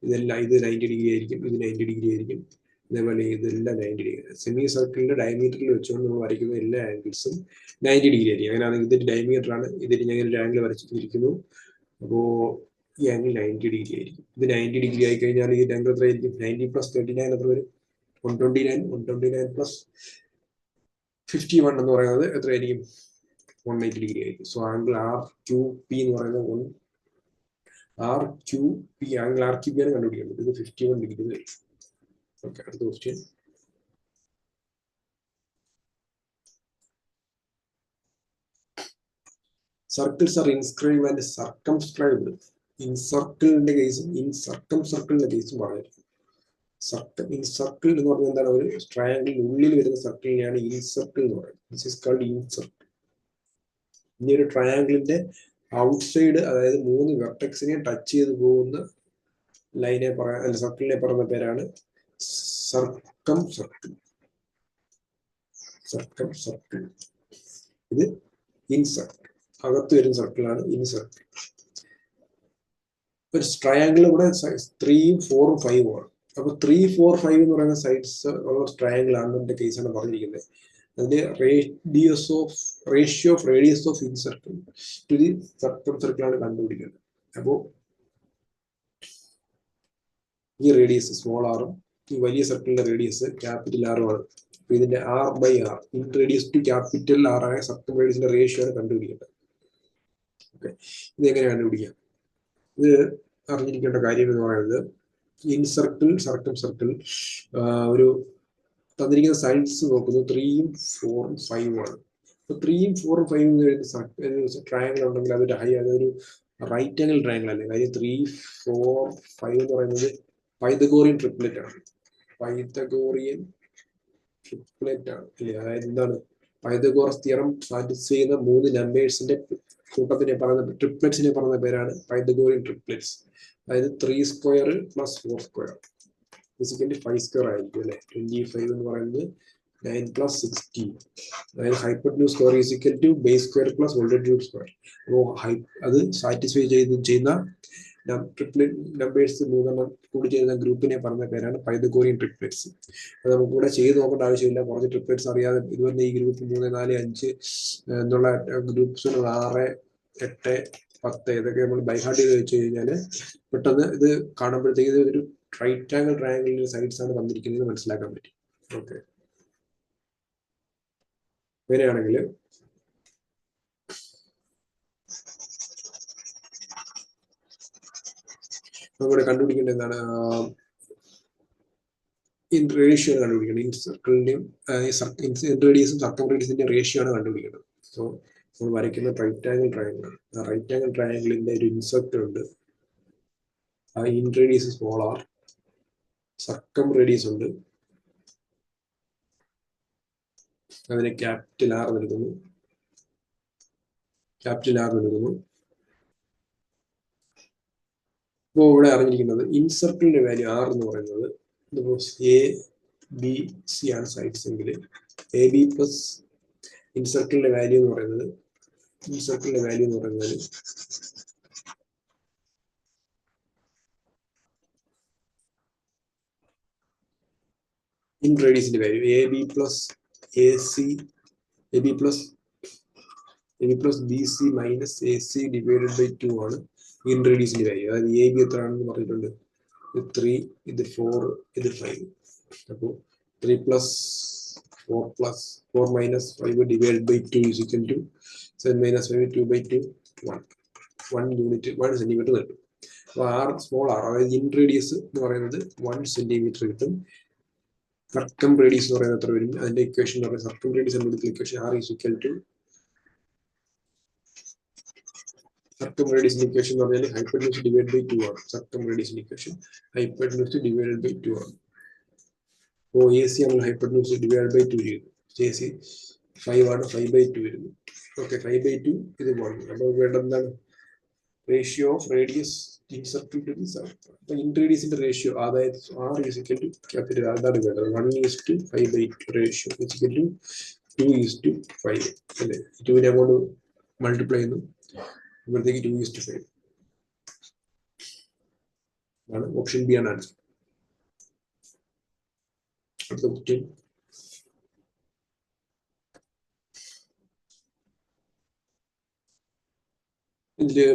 ഇതെല്ലാം ഇത് 90 ഡിഗ്രി ആയിരിക്കും, ഇത് 90 ഡിഗ്രി ആയിരിക്കും, അതേപോലെ ഇതെല്ലാം 90 ഡിഗ്രി. സെമി സർക്കിളിന്റെ ഡയമീറ്ററിൽ വെച്ചുകൊണ്ട് നമ്മൾ വരയ്ക്കുന്ന എല്ലാ ആംഗിൾസും 90 ഡിഗ്രി ആയിരിക്കും. അങ്ങനെയാണെങ്കിൽ ഇതൊരു ഡയമീറ്റർ ആണ്. ഇതിന് ഞാൻ ഒരു ആംഗിൾ വരച്ചിരിക്കുന്നു. അപ്പോൾ ഈ ആംഗിൾ 90 ഡിഗ്രി ആയിരിക്കും. ഇത് 90 ഡിഗ്രി ആയി കഴിഞ്ഞാൽ ഈ ആംഗിൾ എത്ര ആയിരിക്കും? 90 + 39 എത്ര വരും? 129. 129 + 51 എന്ന് പറയുന്നത് എത്രയായിരിക്കും? 180 ഡിഗ്രി ആയിരിക്കും. സോ ആംഗിൾ RQP എന്ന് പറയുന്നത് RQP ആംഗിൾ RQP ആണ് കണ്ടുപിടിക്കുന്നത്. ഇത് 51 ഡിഗ്രി വരും. ഓക്കെ, അടുത്ത question. Circles are inscribe and circumscribed. ഇൻസർക്കിളിന്റെ കേസും സർക്കിളിന്റെ കേസും പറഞ്ഞിരിക്കും. ഇൻസർക്കിൾ എന്ന് പറഞ്ഞാൽ എന്താണ്? ഒരു ട്രയാങ്കിളിന് ഉള്ളിൽ വരുന്ന സർക്കിളിനെയാണ് ഇൻസർക്കിൾ എന്ന് പറയുന്നത്. This is called incircle. ഇനി ഒരു ട്രയാങ്കിളിന്റെ ഔട്ട്സൈഡ്, അതായത് 3 വെർട്ടെക്സിനെ ടച്ച് ചെയ്ത് പോകുന്ന ലൈനെ പറയാൻ, അല്ല സർക്കിളിനെ പറയുന്ന പേരാണ് സർക്കം സർക്കിൾ. സർക്കം സർക്കിൾ. ഇത് ഇൻസർക്കിൾ. അകത്ത് വരുന്ന സർക്കിളാണ് ഇൻസർക്കിൾ. ഒരു ട്രയാങ്കിൾ കൂടെ 3, 4, 5 ആണ്. അപ്പൊ 3, 4, 5 എന്ന് പറയുന്ന സൈഡ്സ് ഉള്ള ട്രയാങ്കിൾ ആണ് എന്റെ കേസാണ് പറഞ്ഞിരിക്കുന്നത്. അതിന്റെ ratio of radius of incircle to the circumcircle ആണ് കണ്ടുപിടിക്കുന്നത്. അപ്പോ ഈ റേഡിയസ് സ്മോൾ ആറും ഈ വലിയ സർക്കിളിന്റെ റേഡിയസ് ക്യാപിറ്റൽ ആറും ആണ്. ഇതിന്റെ R by R, in radius to capital R ആയ സർക്കിൾ റേഡിയസിന്റെ റേഷ്യോ ആണ് കണ്ടുപിടിക്കേണ്ടത്. ഓക്കെ, ഇത് എങ്ങനെ കണ്ടുപിടിക്കാം? ഇത് അറിഞ്ഞിരിക്കേണ്ട കാര്യം എന്ന് പറയുന്നത്, ഇൻ സർക്കിൾ, സർക്കിൾ സർക്കിൾ ഒരു തന്നിരിക്കുന്ന സൈഡ്സ് നോക്കുന്നത് 3ഉം 4ഉം 5ഉം ആണ്. 3ഉം 4ഉം 5ഉം ട്രയാങ്കിൾ ഉണ്ടെങ്കിൽ അതൊരു റൈറ്റ് ആംഗിൾ ട്രയാങ്കിൾ അല്ലേ? കാര്യം 3, 4, 5 എന്ന് പറയുന്നത് പൈതഗോറിയൻ ട്രിപ്ലെറ്റ് ആണ്. പൈതഗോറിയൻ ട്രിപ്ലെറ്റ് ആണ് അല്ലേ? അതായത് എന്താണ്? പൈതഗോറസ് തിയറം സാറ്റിസ്ഫൈ ചെയ്യുന്ന 3 നമ്പേഴ്സിന്റെ കൂട്ടത്തിനെ പറയുന്ന ട്രിപ്ലെറ്റ്സിനെ പറയുന്ന പേരാണ് പൈതഗോറിയൻ ട്രിപ്ലെറ്റ്സ്. അതായത് 3 square plus 4 square physically 5 square ആയിരിക്കും അല്ലെ? 25 എന്ന് പറയുന്നത് 9 പ്ലസ് 16. അതായത് hypotenuse square is equal to base square plus voltage square. അപ്പോൾ അത് സാറ്റിസ്ഫൈ ചെയ്യുന്ന ട്രിപ്ലെറ്റ് നമ്പേഴ്സ് 3 കൂടി ചെയ്യുന്ന ഗ്രൂപ്പിനെ പറഞ്ഞ പേരാണ് പൈതഗോറിയൻ ട്രിപ്ലെറ്റ്സ്. അത് നമുക്ക് കൂടെ ചെയ്ത് നോക്കേണ്ട ആവശ്യമില്ല. കുറച്ച് ട്രിപ്ലെറ്റ്സ് അറിയാതെ ഇതുപോലെ ഈ ഗ്രൂപ്പ് 3, 4, 5 എന്നുള്ള ഗ്രൂപ്പ്സ് 6, 8, 10 ഇതൊക്കെ നമ്മൾ ബൈഹാർട്ട് ചെയ്ത് വെച്ച് കഴിഞ്ഞാൽ പെട്ടെന്ന് ഇത് കാണുമ്പോഴത്തേക്ക് ഒരു റൈറ്റ് ആംഗിൾ ട്രയാങ്കിളിന്റെ സൈഡ്സ് ആണ് തന്നിരിക്കുന്നത് മനസ്സിലാക്കാൻ പറ്റും. ഓക്കെ, അങ്ങനെയാണെങ്കിൽ നമ്മുടെ കണ്ടുപിടിക്കേണ്ട എന്താണ്? ഇൻ റേഷ്യോ ആണ് കണ്ടുപിടിക്കേണ്ടത്. ഇൻ സർക്കിളിന്റെയും ഇൻ റേഡിയസും സർക്കിൾ റേഡിയസിന്റെ റേഷ്യോ ആണ് കണ്ടുപിടിക്കേണ്ടത്. സോ നമ്മൾ വരയ്ക്കുന്ന റൈറ്റ് ആംഗിൾ ട്രയാങ്കിൾ ആണ്. ആ റൈറ്റ് ആംഗിൾ ട്രയാങ്കിളിന്റെ ഒരു ഇൻസെർട്ട് ഉണ്ട്. ആ inradius small R, circumradius ഉണ്ട്, അതിനെ ക്യാപിറ്റൽ ആർ നൽകുന്നു. അപ്പോൾ ഇവിടെ അറിഞ്ഞിരിക്കുന്നത് ഇൻസർക്കിളിന്റെ വാല്യൂ ആർ എന്ന് പറയുന്നത് എ ബി സി ആണ് സൈഡ്സ് എങ്കിൽ എ ബി പ്ലസ് ഇൻസർക്കിളിന്റെ വാല്യൂ എന്ന് പറയുന്നത് ഇൻ റേഡിയസിന്റെ value A B plus B C minus A C divided by 2 ആണ് ഇൻ റേഡിയസിന്റെ വാല്യൂ. അതായത് എ ബി എത്ര ആണെന്ന് പറഞ്ഞിട്ടുണ്ട്? 3, ഇത് 4, ഇത് 5. അപ്പോൾ 3 plus 4 minus 5 divide by 2 is equal to 7 minus 5 2 by 2 1 unit 1 centimetre കിട്ടും. അപ്പോൾ ആർ സ്മോൾ ആർ, അതായത് ഇൻ റേഡിയസ് എന്ന് പറയുന്നത് 1 സെന്റിമീറ്റർ കിട്ടും. സർക്കം റേഡിയസ് എന്ന് പറയുന്നത് എത്ര വരും? അതിന്റെ ഇക്വേഷൻ എന്ന് പറയുന്നത് സർക്കം റേഡിയസ് എന്ന equation R is equal to circum റേഡിയസിന്റെ ഇക്വേഷൻ എന്ന് പറഞ്ഞാൽ ഹൈപ്പോട്ടന്യൂസ് ഡിവൈഡ് ബൈ 2 ആണ്. സർക്കം റേഡിയസിന്റെ ഇക്വേഷൻ ഹൈപ്പോട്ടന്യൂസ് ഡിവൈഡ് ബൈ 2 ആണ്. അപ്പോൾ എ സി നമ്മൾ ഹൈപ്പോട്ടന്യൂസ് ഡിവൈഡ് ബൈ 2 ചെയ്തു. എ സി 5 ആണ്, 5/2 വരുന്നു. ഓക്കെ, 5/2 ഇത് പോകണം. അപ്പോൾ വേണ്ടത് എന്താണ്? Ratio of radius in circle to the circle. അപ്പോൾ ഇൻ റേഡിയസിന്റെ റേഷ്യോ, അതായത് R is equal to capital, അതാണ് വേണ്ടത്. 1:5/2 റേഷ്യോ ഈസ് ഈക്വൽ ടു 2:5 അല്ലേ? 2നെ അങ്ങോട്ട് മൾട്ടിപ്ലൈ ചെയ്യുന്നു, ഇവിടത്തേക്ക് 2:5 ആണ്. ഓപ്ഷൻ ബി ആണ് ആൻസർ. അടുത്ത ക്വസ്റ്റ്യൻ, ഇതില്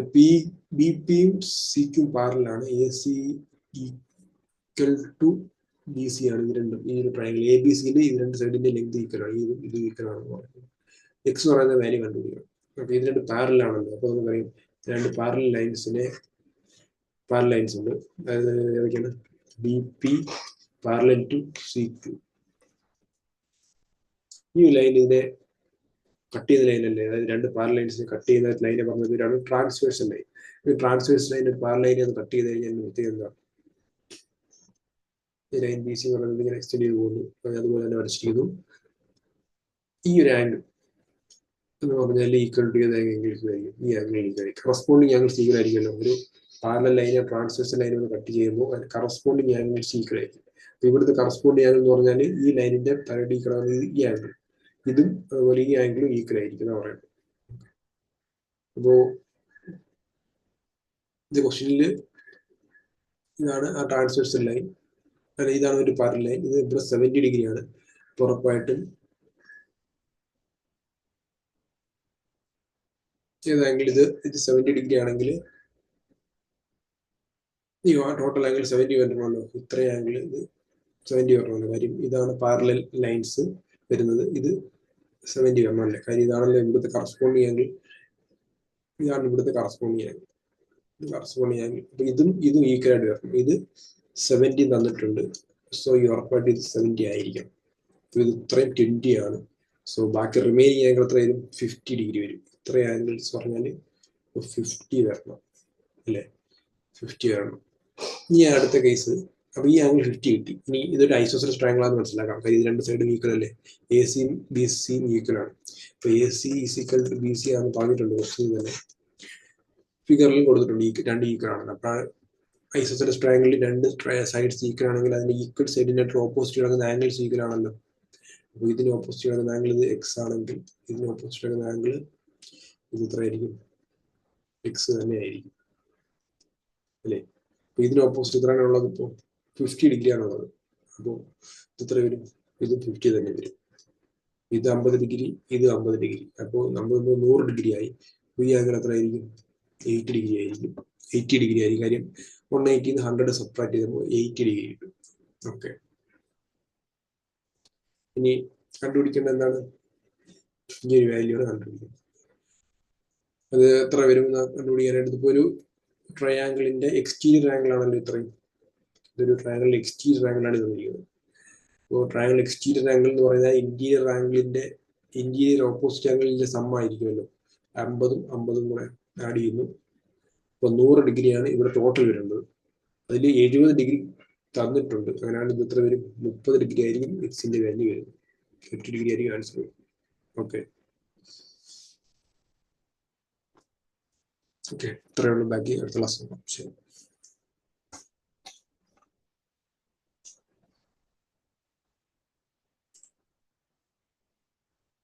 ബി പിയും സിക്കും പാരലാണ്. A C equal to B C ആണ്. ഇത് രണ്ടും ഈ ഒരു ട്രയാങ്കിൾ എ ബി സിയിൽ ഇത് രണ്ട് സൈഡിന്റെ ലെങ്ത് ഈക്വൽ ആണ്. ഇത് ഈക്വൽ ആണെന്ന് പറയുന്നത്. എക്സ് എന്ന് പറയുന്ന വാല്യൂ കണ്ടുപിടിക്കണം. അപ്പൊ ഇത് രണ്ട് പാരലാണല്ലോ. അപ്പൊ നമുക്ക് പറയും രണ്ട് പാരലൽ ലൈൻസ് ഉണ്ട്. അതായത് ഏതൊക്കെയാണ്? B P parallel to C Q. ഈ ലൈൻ ഇതിനെ കട്ട് ചെയ്ത ലൈൻ അല്ലേ? അതായത് രണ്ട് പാരലൽ ലൈൻസിനെ കട്ട് ചെയ്യുന്ന ലൈനെ പറഞ്ഞ പേരാണ് ട്രാൻസ്വേഴ്സൽ ലൈൻ. ഈ ട്രാൻസ്വേഴ്സൽ ലൈൻ ഒരു പാരലൽ ലൈനെ അത് കട്ട് ചെയ്ത് കഴിഞ്ഞാൽ പ്രത്യേകം എന്താണ്? ഈ ലൈൻ ബി സി പറയുന്നത് ഇങ്ങനെ എക്സ്റ്റെൻഡ് ചെയ്ത് പോകുന്നു. അതുപോലെ തന്നെ വരച്ച് ചെയ്തു. ഈ ഒരു ആംഗിൾ എന്ന് പറഞ്ഞാൽ ഈക്വൽ ടു ഏത് ആംഗിൾസ് ആയിരിക്കും? ഈ ആംഗിൾ ഈക്വൽ ആയിരിക്കും. കറസ്പോണ്ടിങ് ആംഗിൾസ് ഈക്വൽ ആയിരിക്കുമല്ലോ. ഒരു പാരലൽ ലൈനെ ട്രാൻസ്വേഴ്സൽ ലൈനെ കട്ട് ചെയ്യുമ്പോൾ അതിന് കറസ്പോണ്ടിങ് ആംഗിൾസ് ഈക്വൽ ആയിരിക്കും. അപ്പൊ ഇവിടുത്തെ കറസ്പോണ്ടിങ് ആംഗിൾ എന്ന് പറഞ്ഞാൽ ഈ ലൈനിന്റെ തലടി കിടക്കുന്നത് ഈ ആംഗിൾ, ഇതും അതുപോലെ ഈ ആംഗിളും ഈക്വൽ ആയിരിക്കും എന്ന് പറയുന്നത്. അപ്പോ ഇത് ക്വസ്റ്റ്യനിൽ ഇതാണ് ആ ട്രാൻസ്വേഴ്സൽ ലൈൻ, അല്ല ഇതാണ് ഒരു പാരലൽ ലൈൻ. ഇത് ഇവിടെ 70 ഡിഗ്രി ആണ്. ഉറപ്പായിട്ടും ഏതാങ്കിൽ ഇത് 70 ഡിഗ്രി ആണെങ്കിൽ ഈ ടോട്ടൽ ആംഗിൾ 70 വരണമല്ലോ. ഇത്രയും ആംഗിൾ ഇത് 70 വരണമല്ലോ, കാര്യം ഇതാണ് പാരലൽ ലൈൻസ് വരുന്നത്. ഇത് 70 വരണമല്ലേ, കാര്യം ഇതാണല്ലോ ഇവിടുത്തെ കറസ്പോണ്ടിങ് ആംഗിൾ. ഇതാണ് ഇവിടുത്തെ കറസ്പോണ്ടിങ് ആംഗിൾ. Corresponding angle. അപ്പൊ ഇതും ഈക്വൽ ആയിട്ട് വരണം. ഇത് 70 തന്നിട്ടുണ്ട്. സോ ഈ ഉറപ്പായിട്ട് ഇത് 70 ആയിരിക്കും. ഇത് ഇത്രയും 20 ആണ്. സോ ബാക്കി റിമൈനിങ് ആംഗിൾ എത്ര വരും? 50 ഡിഗ്രി വരും. ഇത്ര ആംഗിൾസ് പറഞ്ഞാൽ 50 വരണം അല്ലേ, 50 വരണം. ഇനി അടുത്ത കേസ്, അപ്പൊ ഈ ആംഗിൾ 50 കിട്ടി. ഇനി ഇതൊരു ഐസോസെലസ് ട്രയാംഗിൾ ആണെന്ന് മനസ്സിലാക്കാം, കാര്യം ഇത് രണ്ട് സൈഡും ഈക്വൽ അല്ലേ, എ സിയും ബി സിയും ഈക്വൽ ആണ്. അപ്പൊ A C is equal to B C ആണെന്ന് പറഞ്ഞിട്ടുണ്ട് ക്വസ്റ്റ്യൻ തന്നെ, ഫിഗറിലും കൊടുത്തിട്ടുണ്ട്. രണ്ട് ഈക്വൽ ആണ്. അപ്പൊ ഐസോസെലസ് ട്രയാംഗിളിൽ രണ്ട് സൈഡ്സ് ഈക്വൽ ആണെങ്കിൽ അതിന്റെ ഈക്വൽ സൈഡിന്റെ ഓപ്പോസിറ്റ് കിടക്കുന്ന ആംഗിൾസ് ഈക്വൽ ആണല്ലോ. അപ്പോൾ ഇതിന് ഓപ്പോസിറ്റ് കിടക്കുന്ന ആംഗിൾ ഇത് എക്സ് ആണെങ്കിൽ ഇതിന് ഓപ്പോസിറ്റ് കിടക്കുന്ന ആംഗിൾ ഇത് എത്ര ആയിരിക്കും? എക്സ് തന്നെ ആയിരിക്കും അല്ലേ. അപ്പൊ ഇതിന് ഓപ്പോസിറ്റ് എത്രയാണ് ഉള്ളത്? ഇപ്പോൾ 50 ഡിഗ്രി ആണുള്ളത്. അപ്പോൾ ഇത് എത്ര വരും? ഇത് 50 തന്നെ വരും. ഇത് 50 ഡിഗ്രി, ഇത് 50 ഡിഗ്രി. അപ്പോൾ നമ്മൾ 100 ഡിഗ്രി ആയി. ഈ ആംഗിൾ എത്ര ആയിരിക്കും? 80 ഡിഗ്രി ആയിരിക്കും. 80 ഡിഗ്രി ആയിരിക്കും, കാര്യം 180 100 സബ്ട്രാക്ട് ചെയ്യുമ്പോൾ 80 ഡിഗ്രി കിട്ടും. ഓക്കെ, ഇനി കണ്ടുപിടിക്കേണ്ട എന്താണ്? ഈ ഒരു വാല്യൂ ആണ് കണ്ടുപിടിക്കുന്നത്. അത് എത്ര വരും കണ്ടുപിടിക്കാനായിട്ട്? ഇപ്പോൾ ഒരു ട്രയാംഗിളിന്റെ എക്സ്റ്റീരിയർ ആംഗിൾ ആണല്ലോ ഇത്രയും. ഇതൊരു ട്രയാംഗിളിന്റെ എക്സ്റ്റീരിയർ ആംഗിൾ ആണ് തന്നിരിക്കുന്നത്. അപ്പോൾ ട്രയാംഗിൾ എക്സ്റ്റീരിയർ ആംഗിൾ എന്ന് പറയുന്നത് ഇന്റീരിയർ ഓപ്പോസിറ്റ് ആംഗിളിന്റെ സം ആയിരിക്കുമല്ലോ. 50ഉം 50ഉം കൂടെ ആഡ് ചെയ്യുന്നു. അപ്പോൾ 100 ഡിഗ്രിയാണ് ഇവിടെ ടോട്ടൽ വരുന്നത്. അതിൽ 70 ഡിഗ്രി തന്നിട്ടുണ്ട്. അങ്ങനെയാണ് ഇത് എത്ര വരും? 30 ഡിഗ്രി ആയിരിക്കും എക്സിന്റെ വാല്യൂ വരുന്നത്. 50 ഡിഗ്രി ആയിരിക്കും ആൻസർ വരും. ഓക്കെ, ഇത്രയേ ഉള്ളൂ. ബാക്കി അടുത്ത ക്ലാസ്. ശരി.